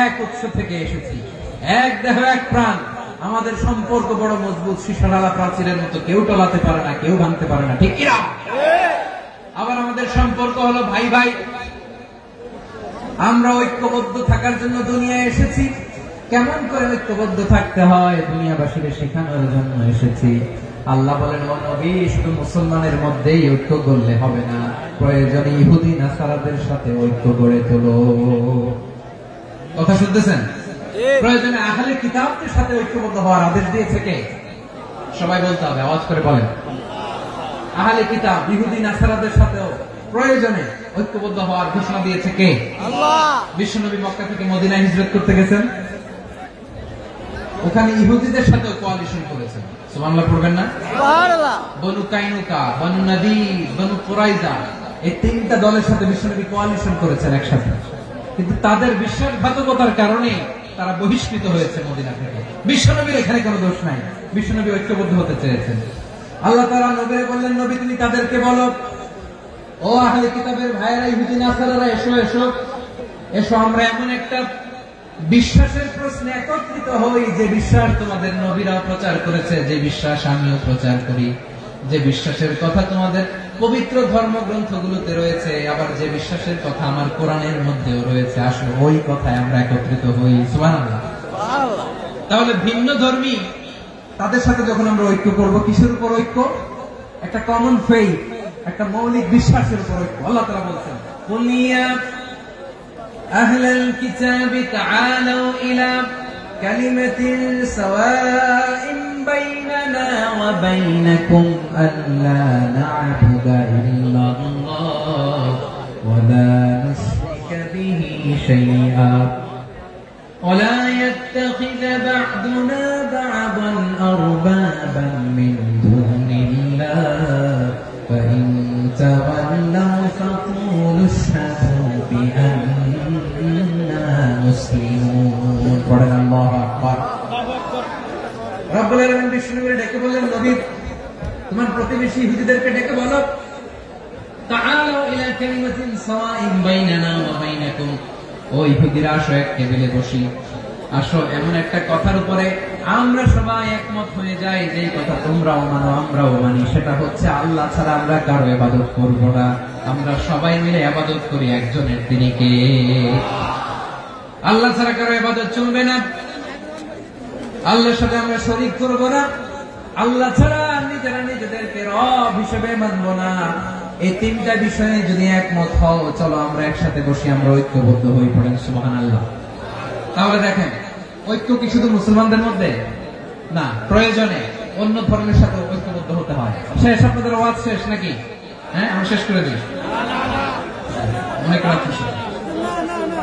এক উৎস থেকে এসেছি, এক দেহ এক প্রাণ, আমাদের সম্পর্ক বড় মজবুত, সীসাডালা প্রাচীরের মতো, কেউ টলাতে পারে না, কেউ ভাঙতে পারে না, ঠিক কিনা? আবার আমাদের সম্পর্ক হলো ভাই ভাই, আমরা ঐক্যবদ্ধ থাকার জন্য দুনিয়ায় এসেছি। কেমন করে ঐক্যবদ্ধ থাকতে হয় দুনিয়াবাসীকে শেখানোর জন্য এসেছি। আল্লাহ বলেন ও নবী, শুধু মুসলমানের মধ্যেই ঐক্য করলে হবে না, প্রয়োজনে ইহুদি নাসারাদের সাথে ঐক্য গড়ে তোলো। কথা শুনতেছেন? প্রয়োজনে আহলে কিতাবদের সাথে ঐক্যবদ্ধ হওয়ার আদেশ দিয়েছে কে? সবাই বলতে হবে, আওয়াজ করে বলেন। আহলে কিতাব ইহুদি নাসারাদের সাথেও প্রয়োজনে ঐক্যবদ্ধ হওয়ার ঘোষণা দিয়েছে কে? আল্লাহ। বিশ্বনবী মক্কা থেকে মদিনায় হিজরত করতে গেছেন, ওখানে ইহুদিদের সাথে কোয়ালিশন করেছেন। সুবহানাল্লাহ পড়বেন না? সুবহানাল্লাহ। বনু কাইনুকা, বনু নাদির, বনু কুরাইজা, এই তিনটা দলের সাথে বিশ্বনবী কোয়ালিশন করেছেন একসাথে। কিন্তু তাদের বিশ্বাসঘাতকতার কারণে তারা বহিষ্কৃত হয়েছে মদিনা থেকে। বিশ্বনবীর এখানে কোনো দোষ নাই, বিশ্বনবী ঐক্যবদ্ধ হতে চেয়েছেন। আল্লাহ তাআলা নবীকে বললেন, নবী তুমি তাদেরকে বলো, ও আহলে কিতাবের ভাইয়েরা, ইহুদি নাসারারা, এসো এসো এসো, আমরা এমন একটা বিশ্বাসের প্রশ্নে একত্রিত হই যে বিশ্বাস তোমাদের নবীরা প্রচার করেছে, যে বিশ্বাস আমিও প্রচার করি, যে বিশ্বাসের কথা তোমাদের পবিত্র ধর্মগ্রন্থগুলোতে রয়েছে, আবার যে বিশ্বাসের কথা আমার কোরআনের মধ্যেও রয়েছে, আসলে ওই কথায় আমরা একত্রিত হই। সুবহানাল্লাহ। তাহলে ভিন্ন ধর্মী তাদের সাথে যখন আমরা ঐক্য করব, কিসের উপর ঐক্য? একটা কমন ফেইথ, একটা মৌলিক বিশ্বাসের উপর ঐক্য। আল্লাহ তাআলা বলছেন, কুল ইয়া আহলাল কিতাবি তাআলু ইলা কালিমাতিন সাওয়াইন বাইনানা ওয়া বাইনাকুম আল্লা না'বুদা ইল্লাল্লাহ ওয়া লা নুশরিকা বিহি শাইআ ولا يتخذ بعضنا بعضا أربابا من دون الله فإن تولوا فقولوا اشهدوا بأننا مسلمون. পড়েন আল্লাহু আকবার। রব্বুল আলামিন বিষ্ণুকে ডেকে বললেন, নবী তোমার প্রতিবেশী ইহুদিদেরকে ডেকে বলো, তাআলাউ ইলা কালিমাতিন সাওয়াইন বাইনানা ওয়া বাইনাকুম, ও ইহুদিরা আসো এক টেবিলে বসি, আসো এমন একটা কথার উপরে আমরা সবাই একমত হয়ে যাই, যেই কথা তোমরাও মানো আমরাও মানি, সেটা হচ্ছে আল্লাহ ছাড়া আমরা কারো ইবাদত করব না, আমরা সবাই মিলে ইবাদত করি একজনের, তিনি কে? আল্লাহ ছাড়া কারো ইবাদত চলবে না, আল্লাহর সাথে আমরা শরীক করব না, আল্লাহ ছাড়া নিজেরা নিজেদেরকে রব হিসেবে মানব না। এই তিনটা বিষয়ে যদি একমত হও, চলো আমরা একসাথে বসি, আমরা ঐক্যবদ্ধ হয়ে পড়েন, সুবহানাল্লাহ। তাহলে দেখেন, ঐক্য কি শুধু মুসলমানদের মধ্যে না, প্রয়োজনে অন্য ধর্মের সাথে ঐক্যবদ্ধ হতে হয়। শেষ, আপনাদের ওয়াজ শেষ নাকি? হ্যাঁ, আমি শেষ করে দিই, অনেক রাত হয়েছে।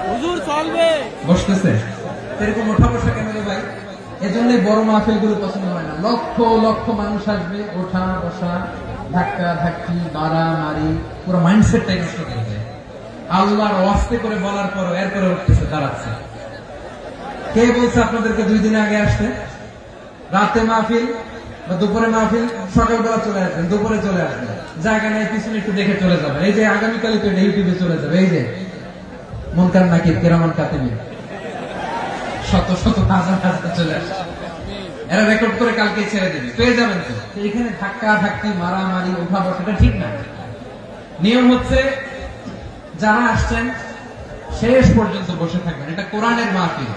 হুজুর চলবে বসতেছে এরকম ওঠা বসা কেন রে ভাই? এজন্যই বড় মাহফিল গুলো পছন্দ হয় না। লক্ষ লক্ষ মানুষ আসবে, ওঠা বসা, ধাক্কা ধাক্কি, মারামারি, পুরো মাইন্ডসেটটাই নষ্ট করে দেয়। আল্লাহর ওয়াস্তে করে বলার পর এরপরে উঠতেছে, দাঁড়াচ্ছে। কে বলছে আপনাদেরকে 2 দিন আগে আসতে? রাতে মাহফিল বা দুপুরে মাহফিল, সকালবেলা চলে আসবেন, দুপুরে চলে আসবেন, জায়গা নেই পিছনে একটু দেখে চলে যাবে। এই যে আগামীকালই তো ইউটিউবে চলে যাবে, এই যে মুনকার নাকির কিরামান কাতিবিন শত শত হাজার হাজার চলে আসছে, এরা রেকর্ড করে কালকে ছেড়ে দেবে, পেয়ে যাবেন তো। এখানে ধাক্কা ধাক্কি, মারামারি, ওঠা বসাটা ঠিক না। নিয়ম হচ্ছে যারা আসছেন শেষ পর্যন্ত বসে থাকবেন। এটা কোরআনের মাহফিল,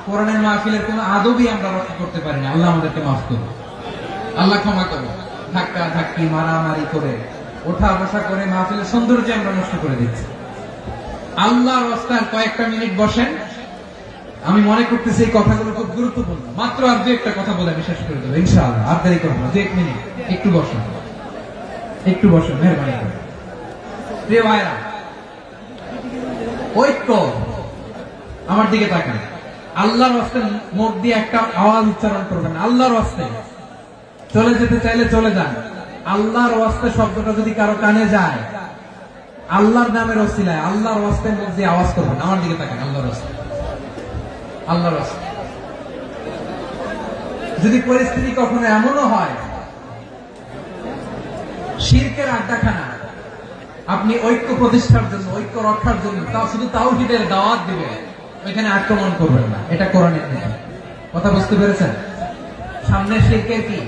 কোরআনের মাহফিলের কোন আদবই আমরা রক্ষা করতে পারি না। আল্লাহ আমাদেরকে মাফ করুন, আল্লাহ ক্ষমা করুন। ধাক্কা ধাক্কি, মারামারি করে, ওঠা বসা করে মাহফিলের সৌন্দর্য আমরা নষ্ট করে দিচ্ছি। আল্লাহর রাস্তায় কয়েকটা মিনিট বসেন। আমি মনে করতেছি এই কথাগুলো খুব গুরুত্বপূর্ণ। মাত্র আর 2-1টা কথা বলে আমি শেষ করে দেবো ইনশাআল্লাহ, আর দেরি করবো না। 2-1 মিনিট একটু বসেন, একটু বসেন, মেহরবানি করে। প্রিয় ভাইরা, ঐক্য, আমার দিকে তাকান। আল্লাহর রাস্তে মুখ দিয়ে একটা আওয়াজ উচ্চারণ করবেন, আল্লাহর রাস্তে। চলে যেতে চাইলে চলে যান। আল্লাহর রাস্তে শব্দটা যদি কারো কানে যায়, আল্লাহর নামের ওসিলায় আল্লাহর রাস্তে মুখ দিয়ে আওয়াজ করবেন। আমার দিকে তাকান, আল্লাহর রাস্তে, আল্লাহর রাস্তে। যদি পরিস্থিতি কখনো এমনও হয় শিরকের আড্ডাখানা, আপনি ঐক্য প্রতিষ্ঠার জন্য, ঐক্য রক্ষার জন্য তাও শুধু তাওহীদের দাওয়াত দিবেন, ওইখানে আক্রমণ করবেন না। এটা কোরআনের নিয়ম। কথা বুঝতে পেরেছেন? সামনে শিরকের কি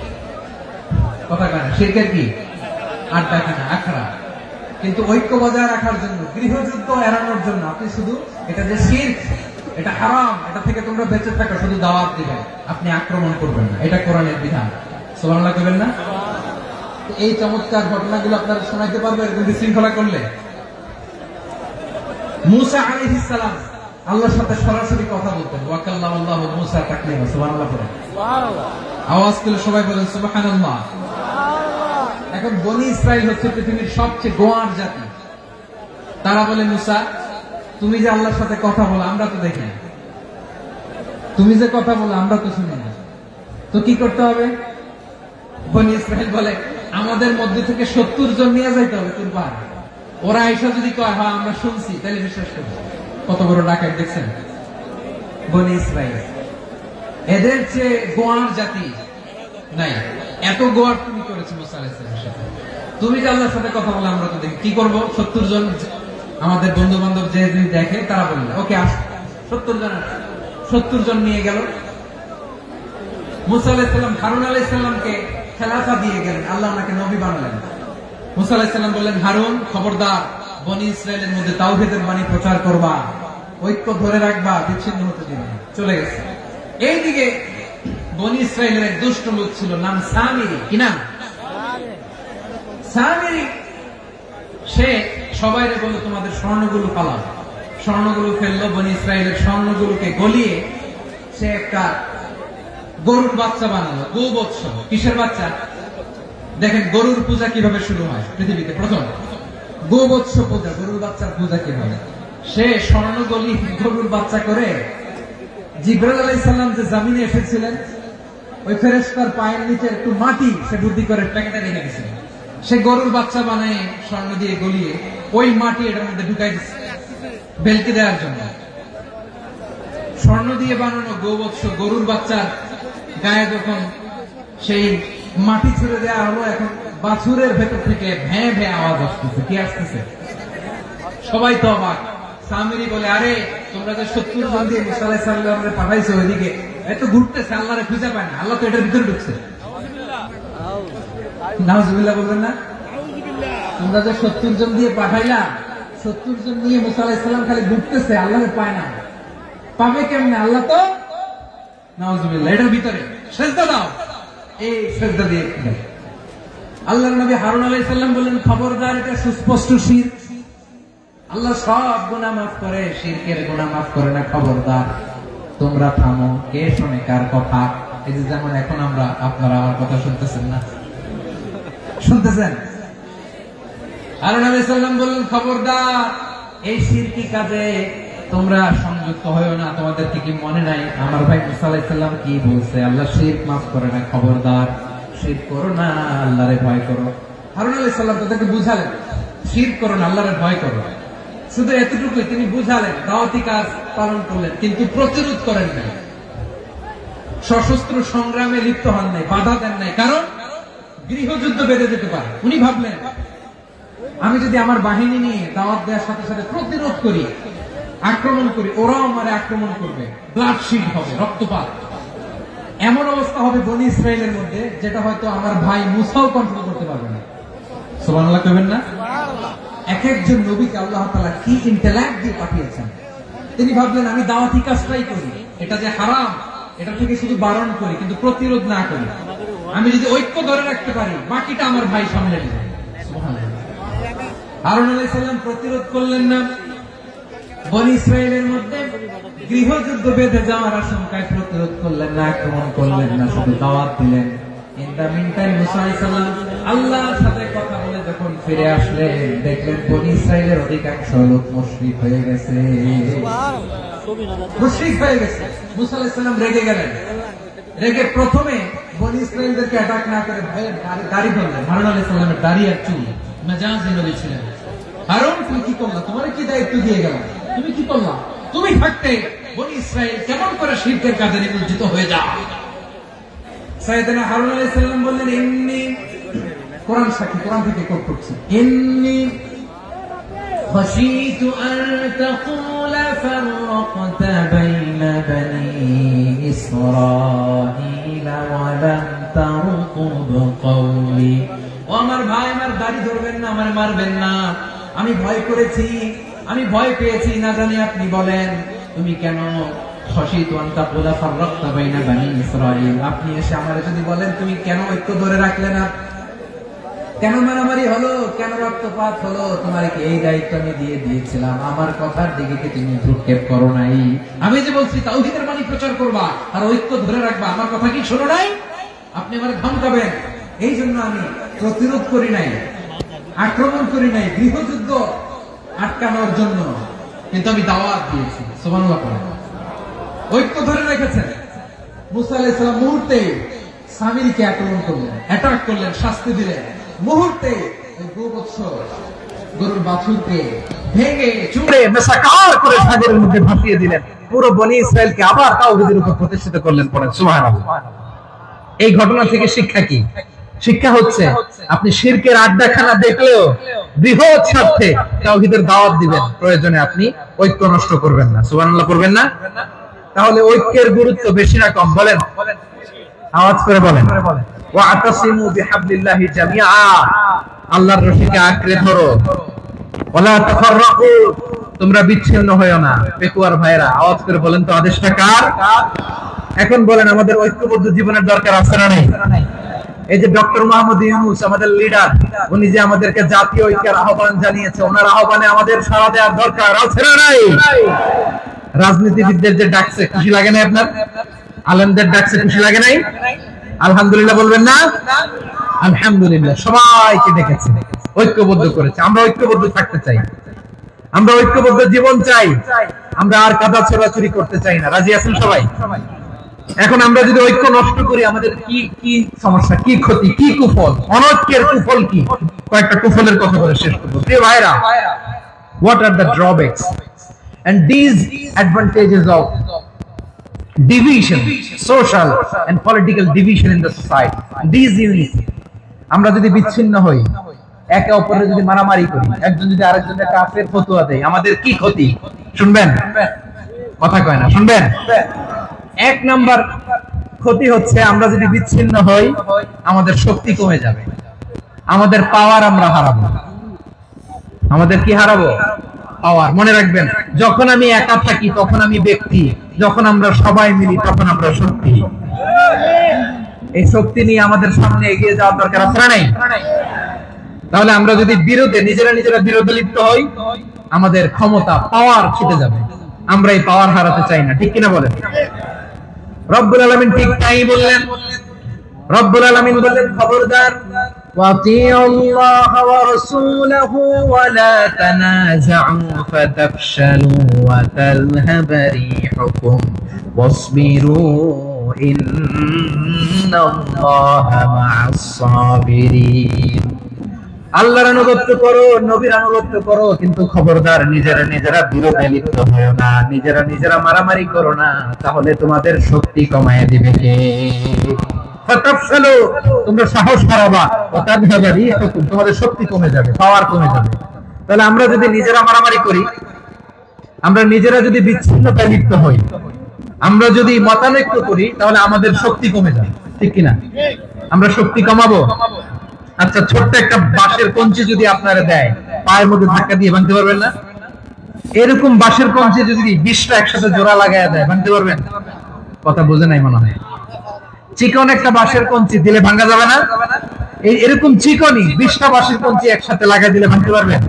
কথা কানে, শিরকের কি আড্ডাখানা, আখড়া। কিন্তু ঐক্য বজায় রাখার জন্য, গৃহযুদ্ধ এড়ানোর জন্য আপনি শুধু এটা যে শিরক, এটা হারাম, এটা থেকে তোমরা বেঁচে থাকো, শুধু দাওয়াত দিবেন, আপনি আক্রমণ করবেন না। এটা কোরআনের বিধান। সুবহানাল্লাহ করবেন না? এই চমৎকার ঘটনাগুলো আপনারা শোনাইতে পারবেন এরকম বিশৃঙ্খলা করলে। মুসা আলাইহিস সালাম আল্লাহর সাথে সরাসরি কথা বলতেন। ওয়া কাল্লামাল্লাহু মুসা তাকলিমা। সুবহানাল্লাহ পড়েন, সুবহানাল্লাহ। আওয়াজ করে সবাই বলেন সুবহানাল্লাহ। এখন বনি ইসরাইল হচ্ছে পৃথিবীর সবচেয়ে গোয়ার জাতি। তারা বলে, মুসা তুমি যে আল্লাহর সাথে কথা বলো আমরা তো দেখি না, তুমি যে কথা বলো আমরা তো শুনি না, তো কি করতে হবে? বনি ইসরাইল বলে, আমাদের মধ্যে থেকে 70 জন নিয়ে যাইতে হবে কুরবান। ওরা আইসা যদি কয় হ্যাঁ আমরা শুনছি, তাহলে বিশ্বাস করবো। কত বড় ডাকাত দেখছেন বনি ইসরাইল। এদের চেয়ে গোয়ার জাতি নাই। এত গোয়ার তুমি করেছো মুসা আলাইহিস সালামের সাথে। তুমি যে আল্লাহর সাথে কথা বলে আমরা তো দেখি, কি করবো? 70 জন আমাদের বন্ধু বান্ধব যে দেখে তারা বলল ওকে আস, 70 জন নিয়ে গেল। মুসা আলাইহিস সালাম হারুন আলাইহিস সালামকে খেলাফা দিয়ে গেলেন, আল্লাহ ওনাকে নবী বানালেন। মুসা আলাইহিস সালাম বললেন, হারুন খবরদার, বনি ইসরাইলের মধ্যে তাওহীদের বাণী প্রচার করবা, ঐক্য ধরে রাখবা, বিচ্ছিন্ন হতে দিবে না। চলে গেছে। এইদিকে বনি ইসরাইলের এক দুষ্ট লোক ছিল, নাম সামিরি। কি নাম? সামিরি। সে সবাই বলল তোমাদের স্বর্ণগুলো পালাও। স্বর্ণগুলো ফেললো, বনি ইসরাইলের স্বর্ণগুলোকে গলিয়ে সে একটা গরুর বাচ্চা বানালো। গোবৎস। কিসের বাচ্চা? দেখেন গরুর পূজা কিভাবে শুরু হয় পৃথিবীতে প্রথম, গোবৎস পূজা, গরুর বাচ্চার পূজা কিভাবে। সে স্বর্ণ গলি গরুর বাচ্চা করে জিবরাইল আলাইহিস সালাম যে জমিনে এসেছিলেন, ওই ফেরেশতার পায়ের নিচে একটু মাটি সে বুদ্ধি করে প্যাকেটে রেখে গেছিল। সে গরুর বাচ্চা বানায় স্বর্ণ দিয়ে গলিয়ে ওই মাটি এটার মধ্যে ঢুকাই দিচ্ছে বেলকে দেওয়ার জন্য। স্বর্ণ দিয়ে বানানো গোবৎস গরুর বাচ্চার গায়ে যখন সেই মাটি ছুড়ে দেওয়া হলো, এখন বাছুরের ভেতর থেকে ভ্যাঁ ভ্যাঁ আওয়াজ আসতেছে। কি আসতেছে? সবাই তো অবাক। সামিরি বলে, আরে তোমরা যে 70 জন দিয়ে মুসা আলাইহিস সালামকে পাঠাইছো ওইদিকে, এত ঘুরতেছে, আল্লাহরে খুঁজে পায় না, আল্লাহ তো এটার ভিতরে ঢুকছে। নাউজুবিল্লাহ বলবেন না? তোমরা যে 70 জন দিয়ে পাঠাইলা, 70 জন নিয়ে মুসা আলাইহিস সালাম খালি ঘুরতেছে, আল্লাহরে পায় না। পাবে কেমনে? আল্লাহ তো নাউজুবিল্লাহ এটার ভিতরে। সেজদা দাও। এই সেজদা দিয়ে আল্লাহর নবী হারুন আলাইহিস সালাম বললেন, খবরদার, এটা সুস্পষ্ট শিরক। আল্লাহ সব গুনাহ মাফ করে, শিরকের গুনাহ মাফ করে না, খবরদার তোমরা থামো। কে শোনে কার কথা? এই যে যেমন এখন আপনারা আমার কথা শুনতেছেন না, শুনতেছেন? হারুন আলাইহিস সালাম বললেন, খবরদার, এই শিরকি কাজে তোমরা সংযুক্ত হয়ো না। তোমাদেরকে কি মনে নাই আমার ভাই মুসা আলাইহিস সালাম কি বলছে? আল্লাহ শিরক মাফ করে না, খবরদার শিরক করো না, আল্লাহরে ভয় করো। হারুন আলাইহিস সালাম তাদেরকে বুঝালেন, শিরক করো না, আল্লাহরে ভয় করো। শুধু এতটুকুই তিনি বুঝালেন, দাওয়াতি কাজ পালন করলেন, কিন্তু প্রতিরোধ করেন নাই, সশস্ত্র সংগ্রামে লিপ্ত হন নাই, বাধা দেন নাই। কারণ গৃহযুদ্ধ বেঁধে যেতে পারে। উনি ভাবলেন, আমি যদি আমার বাহিনী নিয়ে দাওয়াত দেওয়ার সাথে সাথে প্রতিরোধ করি, আক্রমণ করি, ওরাও আমারে আক্রমণ করবে, ব্লাডশিট হবে, রক্তপাত, এমন অবস্থা হবে বনি ইসরায়েলের মধ্যে, যেটা হয়তো আমার ভাই মুসাও কন্ট্রোল করতে পারবে না। সুবহানাল্লাহ কইবেন না? এক একজন নবীকে আল্লাহ তাআলা কি ইন্টেলেক্ট দিয়ে পাঠিয়েছেন। তিনি ভাবলেন, আমি দাওয়াতি কাজটাই করি, এটা যে হারাম এটা থেকে শুধু বারণ করি, কিন্তু প্রতিরোধ না করি। আমি যদি ঐক্য ধরে রাখতে পারি, বাকিটা আমার ভাই সামলে নেবে। সুবহানাল্লাহ। হারুন আলাইহিস সালাম প্রতিরোধ করলেন না, বনি ইসরায়েলের মধ্যে গৃহযুদ্ধ বেঁধে যাওয়ার আশঙ্কায় প্রতিরোধ করলেন না, আক্রমণ করলেন না, শুধু দাওয়াত দিলেন। ইন দা মিন টাইম মুসা আলাইহিস সালাম আল্লাহর সাথে কথা বলে যখন ফিরে আসলেন, দেখলেন বনি ইসরায়েলের অধিকাংশ লোক মুশরিক হয়ে গেছে। মুশরিক হয়ে গেছে। মুসা আলাইহিস সালাম রেগে গেলেন। রেগে প্রথমে বনি ইসরায়েলদেরকে অ্যাটাক না করে ভয়ের দাড়ি ধরলেন। হারুন আলাইহিস সালামের দাড়ি আর চুল, মেজাজি নবী ছিলেন। হারুন, তুমি কি করলা? তোমার কি দায়িত্ব দিয়ে গেলাম, তুমি কি করলা? তুমি থাকতে বনি ইসরায়েল কেমন করে শিরকের কাজে নিমজ্জিত হয়ে যায়? সাইয়েদনা হারুন আলাইহিস সালাম বললেন, ইন্নী, কোরআন সাক্ষী, কোরআন থেকে কোট করছি, ইন্নী খাশীতু আন তাকুলা ফাররাকতা বাইনা বনি ইসরাঈলা ওয়া লাম তারকুব কওলি। ও আমার ভাই, আমার দাড়ি ধরবেন না, আমার মারবেন না। আমি ভয় করেছি, আমি ভয় পেয়েছি, না জানি আপনি বলেন তুমি কেন খাশীতু আন তাকুলা ফাররাকতা বাইনা বনি ইসরাঈল, আপনি এসে আমারে যদি বলেন তুমি কেন ঐক্য ধরে রাখলে না, কেন মারামারি হলো, কেন রক্তপাত হলো, তোমার কি এই দায়িত্ব আমি দিয়ে দিয়েছিলাম? আমার কথার দিকে কি তুমি ভ্রুক্ষেপ করো নাই? আমি যে বলছি তাওহীদের বাণী প্রচার করবা আর ঐক্য ধরে রাখবা, আমার কথা কি শোনো নাই? আপনি আমারে ধমকাবেন, এই জন্য আমি প্রতিরোধ করি নাই, আক্রমণ করি নাই, গৃহযুদ্ধ আটকানোর জন্য, কিন্তু আমি দাওয়াত দিয়েছি। সুবহানাল্লাহ। ঐক্য ধরে রেখেছেন। মুসা আলাইহিস সালাম মুহূর্তে সামিরীকে আক্রমণ করলেন, অ্যাটাক করলেন, শাস্তি দিলেন। মুহূর্তে ওই গোবৎস গরুর বাছুরকে ভেঙে চুড়ে মেসাকার করে সাগরের মধ্যে ভাসিয়ে দিলেন। পুরো বনি ইসরায়েলকে আবার তাওহীদের উপর প্রতিষ্ঠিত করলেন। পড়েন সুবহানাল্লাহ। এই ঘটনা থেকে শিক্ষা কি? শিক্ষা হচ্ছে, আপনি শিরকের আড্ডাখানা দেখলেও বৃহৎ স্বার্থে তাওহীদের দাওয়াত দিবেন, প্রয়োজনে আপনি ঐক্য নষ্ট করবেন না। সুবহানাল্লাহ করবেন না? তাহলে ঐক্যের গুরুত্ব বেশি না কম? বলেন, আওয়াজ করে বলেন। ওয়াতাসিমু বিহাবলিল্লাহি জামিআ, আল্লাহর রশিকে আঁকড়ে ধরো। ওয়ালা তাফাররাকু, তোমরা বিচ্ছিন্ন হয়ো না। পেকুয়ার ভাইরা, আওয়াজ করে বলেন তো, আদেশটা কার? এখন বলেন, আমাদের ঐক্যবদ্ধ জীবনের দরকার আছে না নাই? এই যে ডক্টর মোহাম্মদ ইউনূস আমাদের লিডার, উনি যে আমাদেরকে জাতীয় ঐক্যের আহ্বান জানিয়েছে, ওনার আহ্বানে আমাদের সাড়া দেওয়ার দরকার আছে না নাই? রাজনীতিবিদদের যে ডাকছে, খুশি লাগে না আপনার? আলেমদের ডাকছে, খুশি লাগে নাই? আলহামদুলিল্লাহ বলবেন না? আলহামদুলিল্লাহ, সবাইকে ডেকেছে, ঐক্যবদ্ধ করেছে। আমরা ঐক্যবদ্ধ থাকতে চাই, আমরা ঐক্যবদ্ধ জীবন চাই, আমরা আর কাদা ছোড়াছুরি করতে চাই না। রাজি আছেন সবাই? এখন আমরা যদি ঐক্য নষ্ট করি, আমাদের কি কি সমস্যা, কি ক্ষতি, কি কুফল? অনৈক্যের কুফল কি? কয়েকটা কুফলের কথা বলে শেষ করব। প্রিয় ভাইরা, what are the drawbacks and these advantages of division, social and political division in the society, these unity? আমরা যদি বিচ্ছিন্ন হই, একে অপরের যদি মারামারি করি, একজন যদি আরেকজনের কাফের ফতোয়া দেয়, আমাদের কি ক্ষতি? শুনবেন? কথা কয় না, শুনবেন? এক নাম্বার ক্ষতি হচ্ছে আমরা যদি বিচ্ছিন্ন হই, আমাদের শক্তি কমে যাবে, আমাদের পাওয়ার আমরা হারাবো। আমাদের কি হারাবো? পাওয়ার। মনে রাখবেন, যখন আমি একা থাকি তখন আমি ব্যক্তি, যখন আমরা সবাই মিলি তখন আমরা শক্তি। এই শক্তি নিয়ে আমাদের সামনে এগিয়ে যাওয়ার দরকার আছে না নাই? তাহলে আমরা যদি বিরোধে নিজেরা বিরোধে লিপ্ত হই, আমাদের ক্ষমতা, পাওয়ার ছুটে যাবে। আমরা এই পাওয়ার হারাতে চাই না, ঠিক কিনা বলেন? রব্বুল আলামিন ঠিক তাই বললেন। রব্বুল আলামিন বললেন, খবরদার, ওয়াতিউ আল্লাহ ওয়া রাসূলাহু ওয়া লা তানাযাউ ফাতাফশালু ওয়া তাযহাবা রিহুকুম ওয়াসবিরু ইন্নাল্লাহা মা'আস সাবিরিন। আল্লাহর আনুগত্য করো, নবীর আনুগত্য করো, কিন্তু খবরদার নিজেরা বিরোধে লিপ্ত হও না, নিজেরা মারামারি করো না, তাহলে তোমাদের শক্তি কমায় দিবে কে? ফাতাফশালু, তোমরা সাহস হারাবা, ওয়া তাযহাবা রিহুকুম, তোমাদের শক্তি কমে যাবে, পাওয়ার কমে যাবে। তাহলে আমরা যদি নিজেরা মারামারি করি, আমরা নিজেরা যদি বিচ্ছিন্নতায় লিপ্ত হই, আমরা যদি মতানৈক্য করি, তাহলে আমাদের শক্তি কমে যাবে, ঠিক কিনা? আমরা শক্তি কমাবো। আচ্ছা, ছোট্ট একটা বাঁশের কঞ্চি যদি আপনারা দেয়, পায়ের মধ্যে ধাক্কা দিয়ে ভাঙতে পারবেন না? এরকম বাঁশের কঞ্চি যদি 20টা একসাথে জোড়া লাগায় দেয়, ভাঙতে পারবেন? কথা বোঝে নাই মনে হয়। চিকন একটা বাঁশের কঞ্চি দিলে ভাঙা যাবে না? এরকম চিকনই 20টা বাঁশের কঞ্চি একসাথে লাগাই দিলে ভাঙতে পারবেন?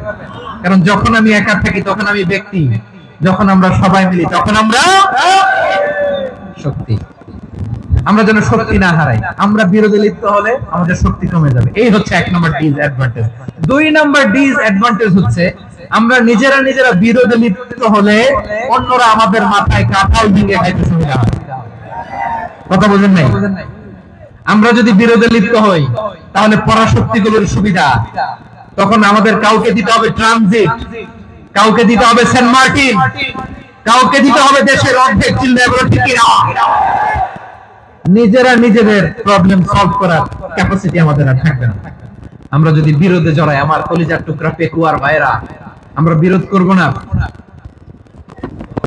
কারণ যখন আমি একা থাকি তখন আমি ব্যক্তি, যখন আমরা সবাই মিলি তখন আমরা শক্তি। আমরা যেন শক্তি না হারাই। আমরা বিরোধে লিপ্ত হলে আমাদের শক্তি কমে যাবে। এই হচ্ছে 1 নম্বর ডিসঅ্যাডভান্টেজ। 2 নম্বর ডিসঅ্যাডভান্টেজ হচ্ছে আমরা নিজেরা বিরোধে লিপ্ত হলে অন্যরা আমাদের মাথায় কাঁঠাল ভেঙে খাইতে সুবিধা হয়। কথা বোঝেন নাই? আমরা যদি বিরোধে লিপ্ত হই তাহলে পরাশক্তিগুলোর সুবিধা, তখন আমাদের কাউকে দিতে হবে ট্রানজিট, কাউকে দিতে হবে সেন্ট মার্টিন, কাউকে দিতে হবে দেশের অর্ধেক। চিল্লায় বলো ঠিক না? নিজেদের প্রবলেম সলভ করার ক্যাপাসিটি আমাদের আর থাকবে না। আমরা যদি বিরোধে জড়াই, আমার কলিজার টুকরা পেকুয়ার ভাইরা, আমরা বিরোধ করব না,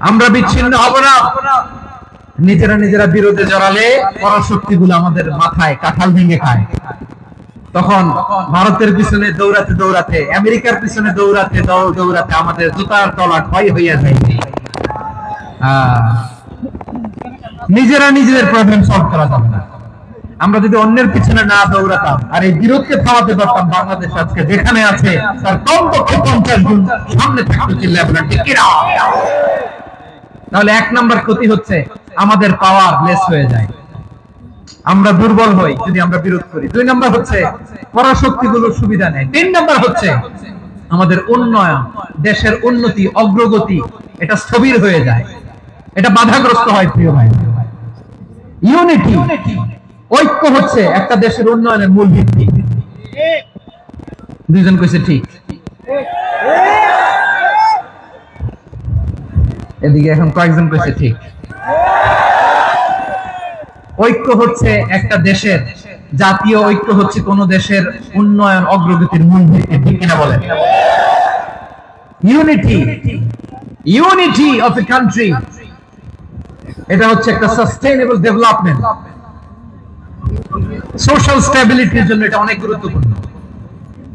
আমরা বিচ্ছিন্ন হব না। নিজেরা বিরোধে জড়ালে পরাশক্তিগুলো আমাদের মাথায় কাঁঠাল ভেঙে খায়। তখন ভারতের পিছনে দৌড়াতে, আমেরিকার পিছনে দৌড়াতে আমাদের জুতার তলা ক্ষয় হইয়া যায়। নিজেদের প্রবলেম সলভ করা যাবে না। আমরা যদি অন্যের পিছনে না দৌড়াতাম আর এই বিরোধকে থামাতে পারতাম, বাংলাদেশ আজকে যেখানে আছে তার কমপক্ষে 50 গুণ সামনে থাকতে। চিল্লায় বলেন ঠিক কি না? তাহলে 1 নম্বর ক্ষতি হচ্ছে আমাদের পাওয়ার লেস হয়ে যায়, আমরা দুর্বল হই যদি আমরা বিরোধ করি। 2 নম্বর হচ্ছে পরাশক্তিগুলোর সুবিধা নেয়। 3 নম্বর হচ্ছে আমাদের উন্নয়ন, দেশের উন্নতি, অগ্রগতি, এটা স্থবির হয়ে যায়, এটা বাধাগ্রস্ত হয়। প্রিয় ভাই, ইউনিটি, ঐক্য হচ্ছে একটা দেশের উন্নয়নের মূল ভিত্তি। দুইজন কইছে ঠিক, এদিকে এখন কয়েকজন কইছে ঠিক। ঐক্য হচ্ছে একটা দেশের, জাতীয় ঐক্য হচ্ছে কোন দেশের উন্নয়ন, অগ্রগতির মূল ভিত্তি, ঠিক কিনা বলেন? ইউনিটি অফ এ কান্ট্রি, এটা হচ্ছে একটা সাস্টেইনেবল ডেভেলপমেন্ট, সোশ্যাল স্টেবিলিটির জন্য এটা অনেক গুরুত্বপূর্ণ।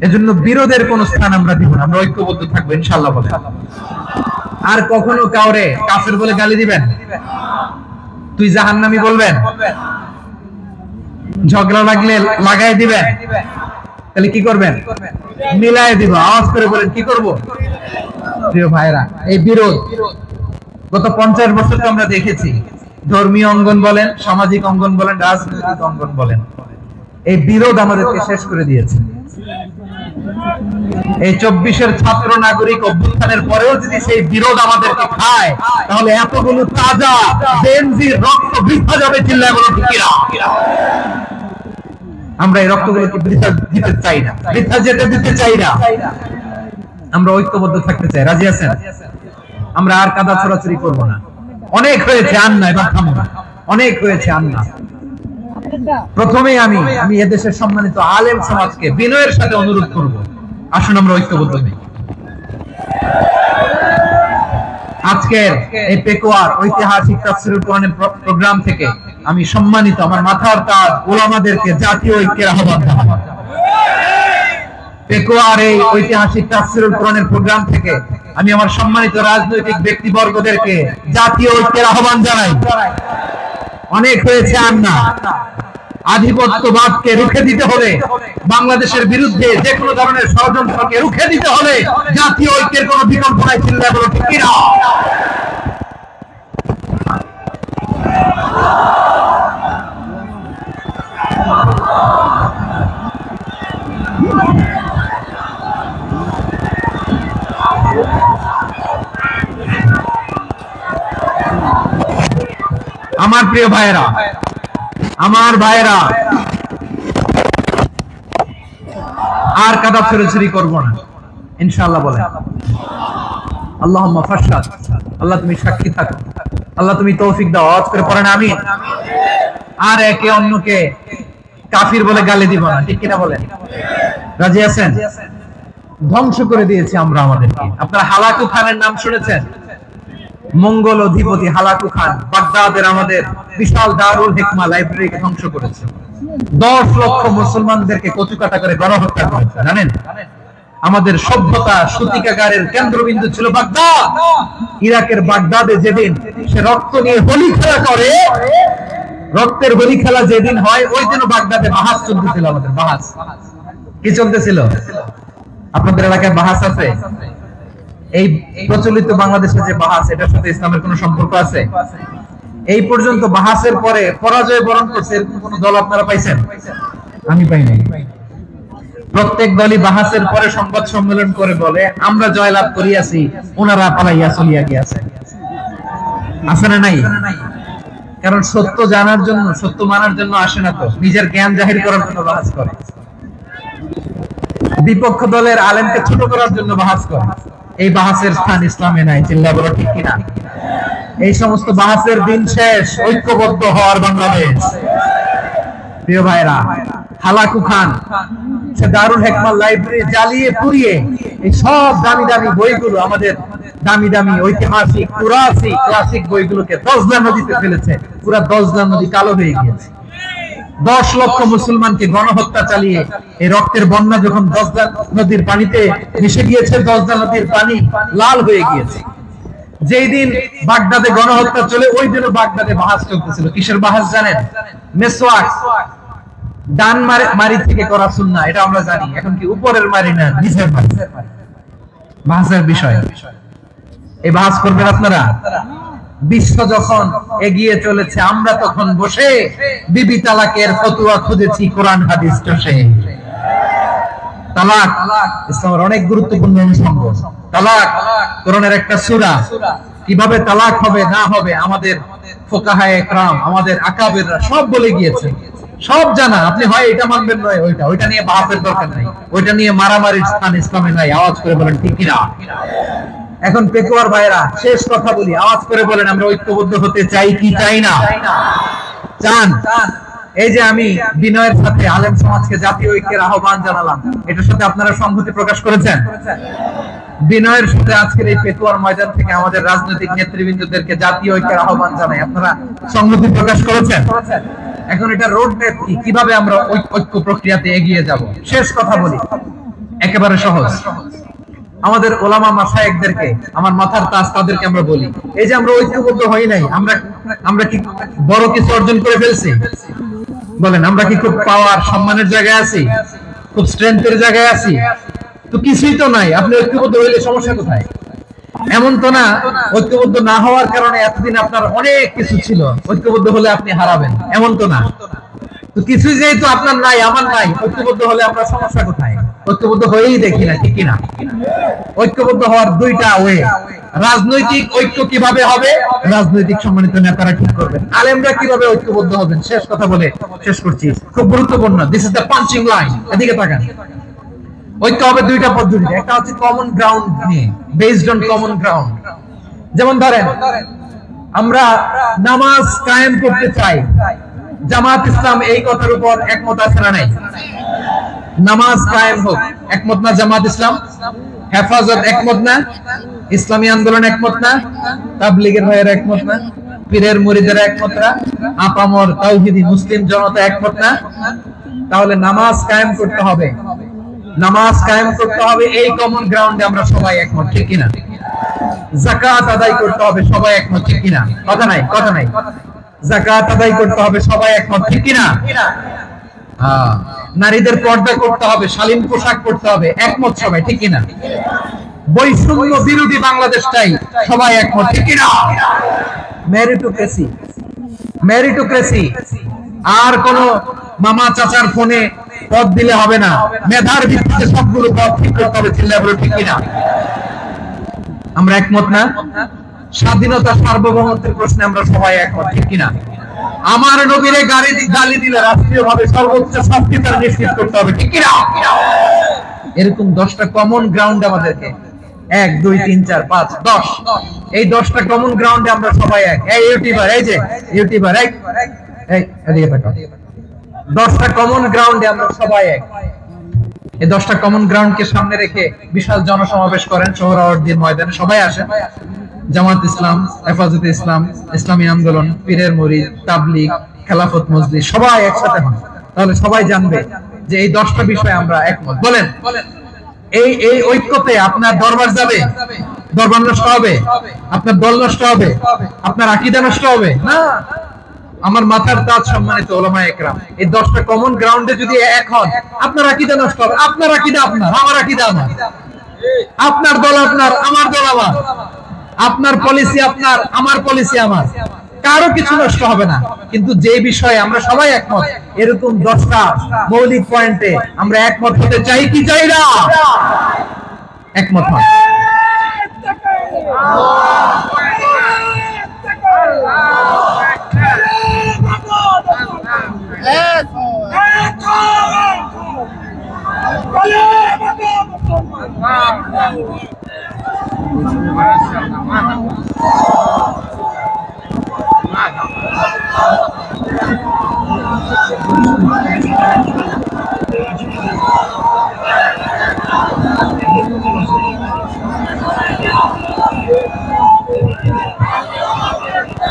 এজন্য বিরোধের কোন স্থান আমরা দিব না, আমরা ঐক্যবদ্ধ থাকবো ইনশাআল্লাহ বলে। আর কখনো কাউরে কাফের বলে গালি দিবেন, তুই জাহান্নামী বলবেন, ঝগড়া লাগলে লাগাই দিবেন, তাহলে কি করবেন? মিলাই দিব। আওয়াজ করে বলেন কি করব? প্রিয় ভাইরা, এই বিরোধ গত 50 বছর তো আমরা দেখেছি। ধর্মীয় অঙ্গন বলেন, সামাজিক অঙ্গন বলেন, রাজনৈতিক অঙ্গন বলেন, এই বিরোধ আমাদেরকে শেষ করে দিয়েছে। এই 24-এর ছাত্র নাগরিক অভ্যুত্থানের পরেও যদি সেই বিরোধ আমাদেরকে খায়, তাহলে এতগুলো তাজা জেনজির রক্ত বৃথা যাবে। চিল্লায় বলো ঠিক না? আমরা এই রক্তগুলোকে বৃথা দিতে চাই না, বৃথা যেতে দিতে চাই না। আমরা ঐক্যবদ্ধ থাকতে চাই। রাজি আছেন? আমরা আর কাদা ছোড়াছুরি করবো না। অনেক হয়েছে আন্না, এবার থামো না। অনেক হয়েছে আন্না। প্রথমেই আমি এদেশের সম্মানিত আলেম সমাজকে বিনয়ের সাথে অনুরোধ করব, আসুন আমরা ঐক্যবদ্ধ হই। আজকের এই পেকুয়ার ঐতিহাসিক তাফসীরুল কোরআনের প্রোগ্রাম থেকে আমি সম্মানিত আমার মাথার তাজ উলামাদেরকে জাতীয় ঐক্যের আহ্বান জানাই। পেকুয়ার এই ঐতিহাসিক তাফসীরুল কোরআনের প্রোগ্রাম থেকে আমি আমার সম্মানিত রাজনৈতিক ব্যক্তিবর্গদেরকে জাতীয় ঐক্যের আহ্বান জানাই। অনেক হয়েছে আর না, আধিপত্যবাদকে রুখে দিতে হলে, বাংলাদেশের বিরুদ্ধে যে কোনো ধরনের ষড়যন্ত্রকে রুখে দিতে হলে জাতীয় ঐক্যের কোনো বিকল্প নাই। চিল্লায় বলো ঠিক কিনা? আমার প্রিয় ভাইয়েরা, আমার ভাইয়েরা, আর কাদা ছড়াছড়ি করবো না ইনশাআল্লাহ। বলে আল্লাহুম্মা ফাশহাদ, আল্লাহ তুমি সাক্ষী থাকো, আল্লাহ তুমি তৌফিক দাও। আওয়াজ করে পড়েন আমিন। আর একে অন্যকে কাফির বলে গালি দিব না, ঠিক কিনা বলেন? রাজি আছেন? ধ্বংস করে দিয়েছি আমরা আমাদেরকে। আপনারা হালাকু খানের নাম শুনেছেন? মঙ্গল অধিপতি হালাকু খান বাগদাদের আমাদের বিশাল দারুল হিকমা লাইব্রেরিকে ধ্বংস করেছে। 10 লক্ষ মুসলমানদেরকে কচুকাটা করে গণহত্যা করেছে। জানেন, আমাদের সভ্যতা সূতিকাগারের কেন্দ্রবিন্দু ছিল বাগদাদ। ইরাকের বাগদাদে যেদিন সে রক্ত নিয়ে হোলি খেলা করে, রক্তের হোলি খেলা যেদিন হয়, ওই দিন বাগদাদে বাহাস চলতেছিল। আমাদের বাহাস কি চলতেছিল? আপনাদের এলাকায় বাহাস আছে? এই প্রচলিত বাংলাদেশের যে বাহাস, এটার সাথে ইসলামের কোন সম্পর্ক আছে? এই পর্যন্ত বাহাসের পরে পরাজয় বরণ করছে এরকম কোন দল আপনারা পাইছেন? আমি পাই নাই। প্রত্যেক দলই বাহাসের পরে সংবাদ সম্মেলন করে বলে আমরা জয়লাভ করিয়াছি, ওনারা পালাইয়া চলিয়া গিয়াছে। আছে না নাই? কারণ সত্য জানার জন্য, সত্য মানার জন্য আসে না, তো নিজের জ্ঞান জাহির করার জন্য বাহাস করে। বিপক্ষ দলের আলেমকে ছোট করার জন্য বাহাস করে। এই বাহাসের স্থান ইসলামে নাই। চিল্লায় বলো ঠিক কিনা? এই সমস্ত বাহাসের দিন শেষ। ঐক্যবদ্ধ হওয়ার বাংলাদেশ। প্রিয় ভাইরা, হালাকু খান সে দারুল হিকমা লাইব্রেরি জ্বালিয়ে পুড়িয়ে এই সব দামি দামি বইগুলো, আমাদের দামি দামি ঐতিহাসিক ক্লাসিক বইগুলোকে দজলা নদীতে ফেলেছে। পুরা দজলা নদী কালো হয়ে গিয়েছে। 10 লক্ষ মুসলমানকে গণহত্যা চালিয়ে এই রক্তের বন্যা যখন দজলা নদীর পানিতে মিশে গিয়েছে, দজলা নদীর পানি লাল হয়ে গিয়েছে। যেই দিন বাগদাদে গণহত্যা চলে, ওই দিনও বাগদাদে বাহাস চলতেছিল। কিসের বাহাস জানেন? মেসওয়াক, ডান মারি থেকে করা সুন্নাহ, এটা আমরা জানি। এখন কি উপরের মারি না নিচের মারি? বাহাসের বিষয়। এই বাহাস করবেন আপনারা? বিশ্ব যখন এগিয়ে চলেছে, আমরা তখন বসে বিবি তালাকের ফতোয়া খুঁজেছি কোরআন হাদিস চষে। তালাক ইসলামের অনেক গুরুত্বপূর্ণ অনুষঙ্গ। তালাক কোরআনের একটা সূরা। কিভাবে তালাক হবে না হবে আমাদের ফুকাহায়ে ইকরাম, আমাদের আকাবেররা সব বলে গিয়েছে, সব জানা। আপনি হয় এটা মানবেন, নয় ওইটা নিয়ে বাহাসের দরকার নাই, ওইটা নিয়ে মারামারির স্থান ইসলামে নাই। আওয়াজ করে বলেন ঠিক কিনা? এখন পেকুয়ার ভাইরা, শেষ কথা বলি, আওয়াজ করে বলেন আমরা ঐক্যবদ্ধ হতে চাই কি চাই না? চান? এই যে আমি বিনয়ের সাথে আলেম সমাজকে জাতীয় ঐক্যের আহ্বান জানালাম, এটার সাথে আপনারা সংহতি প্রকাশ করেছেন? বিনয়ের সাথে আজকের এই পেকুয়ার ময়দান থেকে আমাদের রাজনৈতিক নেতৃবৃন্দদেরকে জাতীয় ঐক্যের আহ্বান জানাই, আপনারা সংহতি প্রকাশ করেছেন? এখন এটা রোড ম্যাপ কি, কিভাবে আমরা ঐক্য প্রক্রিয়াতে এগিয়ে যাব? শেষ কথা বলি, একেবারে সহজ। আমাদের ওলামা মাশায়েখদেরকে, আমার মাথার তাজ তাদেরকে আমরা বলি, এই যে আমরা ঐক্যবদ্ধ হই নাই, আমরা কি বড় কিছু অর্জন করে ফেলছি? বলেন, আমরা কি খুব পাওয়ার সম্মানের জায়গায় আছি? খুব স্ট্রেংথের জায়গায় আছি? তো কিছুই তো নাই। আপনি ঐক্যবদ্ধ হইলে সমস্যা কোথায়? এমন তো না ঐক্যবদ্ধ না হওয়ার কারণে এতদিন আপনার অনেক কিছু ছিল, ঐক্যবদ্ধ হলে আপনি হারাবেন, এমন তো না। তো কিছুই যেহেতু আপনার নাই, আমার নাই, ঐক্যবদ্ধ হলে আমরা সমস্যা কোথায়? ঐক্যবদ্ধ হয়েই দেখি না, ঠিক কিনা? ঐক্যবদ্ধ হওয়ার দুইটা ওয়ে। রাজনৈতিক ঐক্য কিভাবে হবে? রাজনৈতিক সম্মানিত নেতারা ঠিক করবেন। আলেমরা কিভাবে ঐক্যবদ্ধ হবেন? শেষ কথা বলে শেষ করছি, খুব গুরুত্বপূর্ণ। This is the punching line. এদিকে তাকান। ঐক্য হবে দুইটা পদ্ধতিতে। একটা হচ্ছে কমন গ্রাউন্ড নিয়ে, বেসড অন কমন গ্রাউন্ড। যেমন ধরেন আমরা নামাজ কায়েম করতে চাই, জামাত ইসলাম এই কথার উপর একমত আছে না নাই? নামাজ কায়েম হোক, একমত না জামাত ইসলাম? হেফাজত একমত না? ইসলামী আন্দোলন একমত না? তাবলীগের ভাইয়েরা একমত না? পীরের মুরিদেরা একমত না? আপামর তাওহীদি মুসলিম জনতা একমত না? তাহলে নামাজ কায়েম করতে হবে, নামাজ কায়েম করতে হবে, এই কমন গ্রাউন্ডে আমরা সবাই একমত, ঠিক কিনা? যাকাত আদায় করতে হবে, সবাই একমত, ঠিক কিনা? কথা নাই, কথা নাই। যাকাত আদায় করতে হবে, সবাই একমত, ঠিক কিনা? নারীদের পর্দা করতে হবে, শালীন পোশাক পরতে হবে, একমত সবাই, ঠিক কিনা? বৈষম্য বিরোধী বাংলাদেশটাই সবাই একমত, ঠিক কিনা? মেরিটোক্রেসি, মেরিটোক্রেসি, আর কোন মামা চাচার ফোনে পদ দিলে হবে না, মেধার ভিত্তিতে সবগুলো পদ ঠিক করতে হবে, চিল্লায় বলে, ঠিক কিনা? আমরা একমত না? স্বাধীনতা সার্বভৌমত্বের প্রশ্নে আমরা সবাই একমত, ঠিক কিনা? আমার নবীরে গালি দিলে রাষ্ট্রীয়ভাবে সর্বোচ্চ শাস্তি তার নিশ্চিত করতে হবে, ঠিক কিনা? এরকম 10টা কমন গ্রাউন্ড আমাদেরকে, 1 2 3 4 5 10, এই 10টা কমন গ্রাউন্ডে আমরা সবাই এক। এই ইউটিউবার, এই যে ইউটিউবার, এই এদিকে তাকাও, 10টা কমন গ্রাউন্ডে আমরা সবাই এক। এই 10টা কমন গ্রাউন্ডকে সামনে রেখে বিশাল জনসমাবেশ করেন সোহরাওয়ার্দীর ময়দানে, সবাই আসেন। জামাত ইসলাম, হেফাজতে ইসলাম, ইসলামী আন্দোলন, পীরের মুরিদ, তাবলীগ, খেলাফত মজলিস, সবাই একসাথে হন, তাহলে সবাই জানবে যে এই 10টা বিষয়ে আমরা একমত। বলেন, এই এই ঐক্যতে আপনার দরবার যাবে? দরবার নষ্ট হবে? আপনার দল নষ্ট হবে? আপনার আকীদা নষ্ট হবে? না। আমার মাথার তাজ সম্মানিত উলামায়ে কেরাম, এই 10টা কমন গ্রাউন্ডে যদি এক হন, আপনার আকীদা নষ্ট হবে? আপনার আকীদা আপনার, আমার আকীদা আমার, আপনার দল আপনার, আমার দল আমার, আপনার পলিসি আপনার, আমার পলিসি আমার, কারো কিছু নষ্ট হবে না। কিন্তু যে বিষয়ে আমরা সবাই একমত, এরকম 10টা মৌলিক পয়েন্টে আমরা একমত হতে চাই কি চাই না? একমত হন।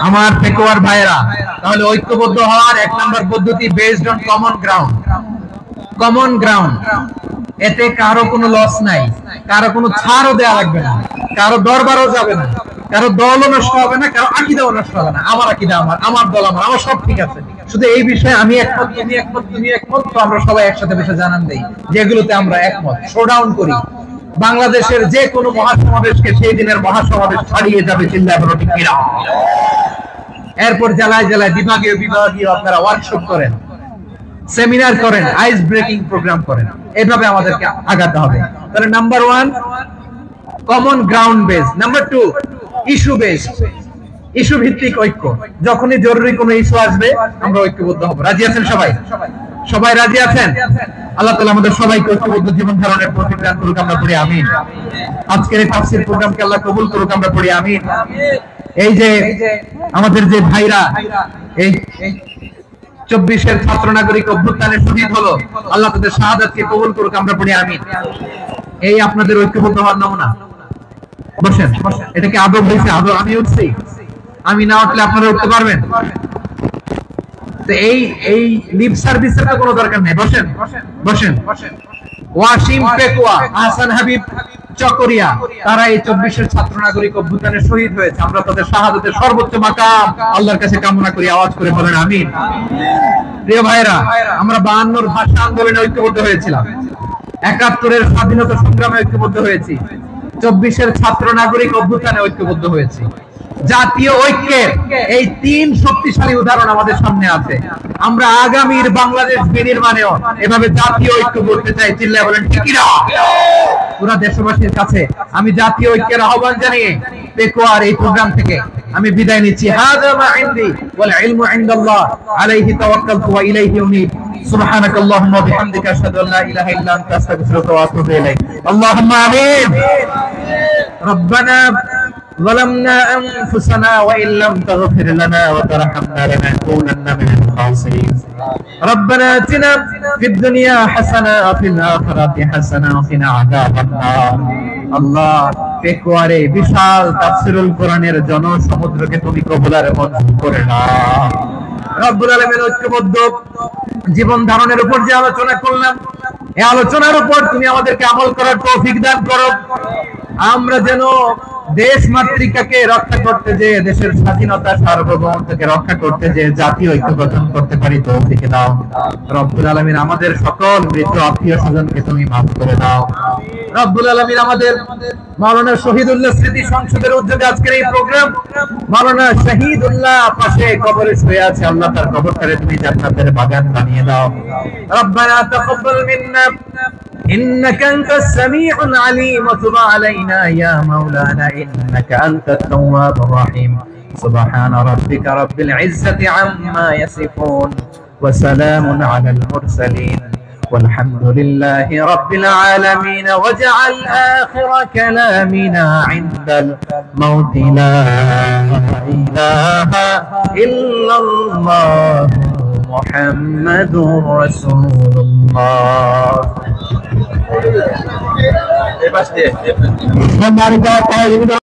আমার পেকোয়ার ভাইরা, তাহলে ঐক্যবদ্ধ হওয়ার 1 নম্বর পদ্ধতি based on common ground. Common ground, এতে কারো কোনো লস নাই, কারো কোনো ছাড়ও দেয়া লাগবে না, কারো দরবারও যাবে না, কারো দলও নষ্ট হবে না, কারো আকীদাও নষ্ট হবে না। আমার আকীদা আমার, আমার দল আমার, আমার সব ঠিক আছে। শুধু এই বিষয়ে আমি একমত, তুমি একমত, তুমি একমত, তো আমরা সবাই একসাথে বসে জানান দেই যেগুলোতে আমরা একমত, শোডাউন করি। বাংলাদেশের যে কোনো মহাসমাবেশকে সেই দিনের মহাসমাবেশ ছাড়িয়ে যাবে, চিল্লায় বলো ঠিক কিনা? এরপর জেলায় জেলায় বিভাগীয় বিভাগীয় আপনারা ওয়ার্কশপ করেন, সেমিনার করেন, আইস ব্রেকিং প্রোগ্রাম করেন, এইভাবে আমাদেরকে আগাতে হবে। তাহলে number 1 common ground base, number 2 issue base, issue ভিত্তিক ঐক্য। যখনই জরুরি কোনো ইস্যু আসবে আমরা ঐক্যবদ্ধ হব। রাজি আছেন সবাই? সবাই রাজি আছেন? আল্লাহ তাআলা আমাদের সবাইকে ঐক্যবদ্ধ জীবন ধারণের প্রতি দান করুক, আমরা পড়ি আমিন। আজকের এই তাফসীর প্রোগ্রামকে আল্লাহ কবুল করুক, আমরা পড়ি আমিন। এই যে আমাদের যে ভাইরা এই 24-এর ছাত্র নাগরিক অভ্যুত্থানে শহীদ হলো, আল্লাহ তাদের শাহাদাতকে কবুল করুক, আমরা পড়ি আমিন। এই আপনাদের ঐক্যবদ্ধ হওয়ার নমুনা। বসেন, এটা কি আদব হয়েছে? আদব আমি উঠছি, আমি না উঠলে আপনারা উঠতে পারবেন? তো এই এই লিপ সার্ভিসের তো কোনো দরকার নেই। বসেন বসেন। ওয়াসিম পেকুয়া, আহসান হাবিব চকরিয়া, তারা এই 24-এর ছাত্র নাগরিক অভ্যুত্থানে শহীদ হয়েছে। আমরা তাদের শাহাদাতের সর্বোচ্চ মাকাম আল্লাহর কাছে কামনা করি, আওয়াজ করে বলেন আমিন। প্রিয় ভাইরা, আমরা 52-র ভাষা আন্দোলনে ঐক্যবদ্ধ হয়েছিলাম, 71-এর স্বাধীনতা সংগ্রামে ঐক্যবদ্ধ হয়েছি, 24-এর ছাত্র নাগরিক অভ্যুত্থানে ঐক্যবদ্ধ হয়েছি। জাতীয় ঐক্যের এই 3 শক্তিশালী উদাহরণ আমাদের সামনে আছে। আমরা আগামীর বাংলাদেশ বিনির্মাণেও এভাবে জাতীয় ঐক্য করতে চাই, চিল্লায় বলেন ঠিক কিনা? পুরা দেশবাসীর কাছে আমি জাতীয় ঐক্যের আহ্বান জানিয়ে পেকুয়ার এই প্রোগ্রাম থেকে আমি বিদায় নিচ্ছি। হাযা মা ইনদি ওয়াল ইলমু ইনদাল্লাহ আলাইহি তাওয়াক্কালতু ওয়া ইলাইহি উনীব। সুবহানাক আল্লাহুম্মা ওয়া বিহামদিকা আশহাদু আল্লা ইলাহা ইল্লা আনতা আস্তাগফিরুকা ওয়া আতুবু ইলাইক। আল্লাহুম্মা আমিন। রব্বানা ظلمنا أنفسنا وإن لم تغفر لنا وترحمنا لنكونن من الخاسرين ربنا آتنا في الدنيا حسنة وفي الآخرة حسنة وقنا عذاب النار আল্লাহ পেকুয়ারে বিশাল তাফসীরুল কোরআনের জনসমুদ্রকে তুমি কবুলার মঞ্জুর করে নাও রব্বুল আলামিন ঐক্যবদ্ধ জীবন ধারণের উপর যে আলোচনা করলাম এই আলোচনার উপর তুমি আমাদেরকে আমল করার তৌফিক দান করো আমরা যেন দেশ মাতৃকাকে রক্ষা করতে যে দেশের স্বাধীনতা সার্বভৌমত্বকে রক্ষা করতে যে জাতীয় ঐক্য গঠন করতে পারি তৌফিক দাও রব্বুল আলামিন আমাদের সকল মৃত আত্মীয় স্বজনকে তুমি মাফ করে দাও রব্বুল আলামিন আমাদের মাওলানা শহীদুল্লাহ স্মৃতি সংসদের উদ্যোগে আজকের এই প্রোগ্রাম মাওলানা শহীদুল্লাহ পাশে কবরে শুয়ে আছে আল্লাহ তার কবরটারে তুমি জান্নাতের বাগান বানিয়ে দাও রব্বানা তাকাব্বাল মিন্না إنك أنت السميع العليم وتب علينا يا مولانا إنك أنت التواب الرحيم سبحان ربك رب العزة عما يصفون وسلام على المرسلين والحمد لله رب العالمين واجعل آخر كلامنا عند الموت لا إله إلا الله محمد رسول الله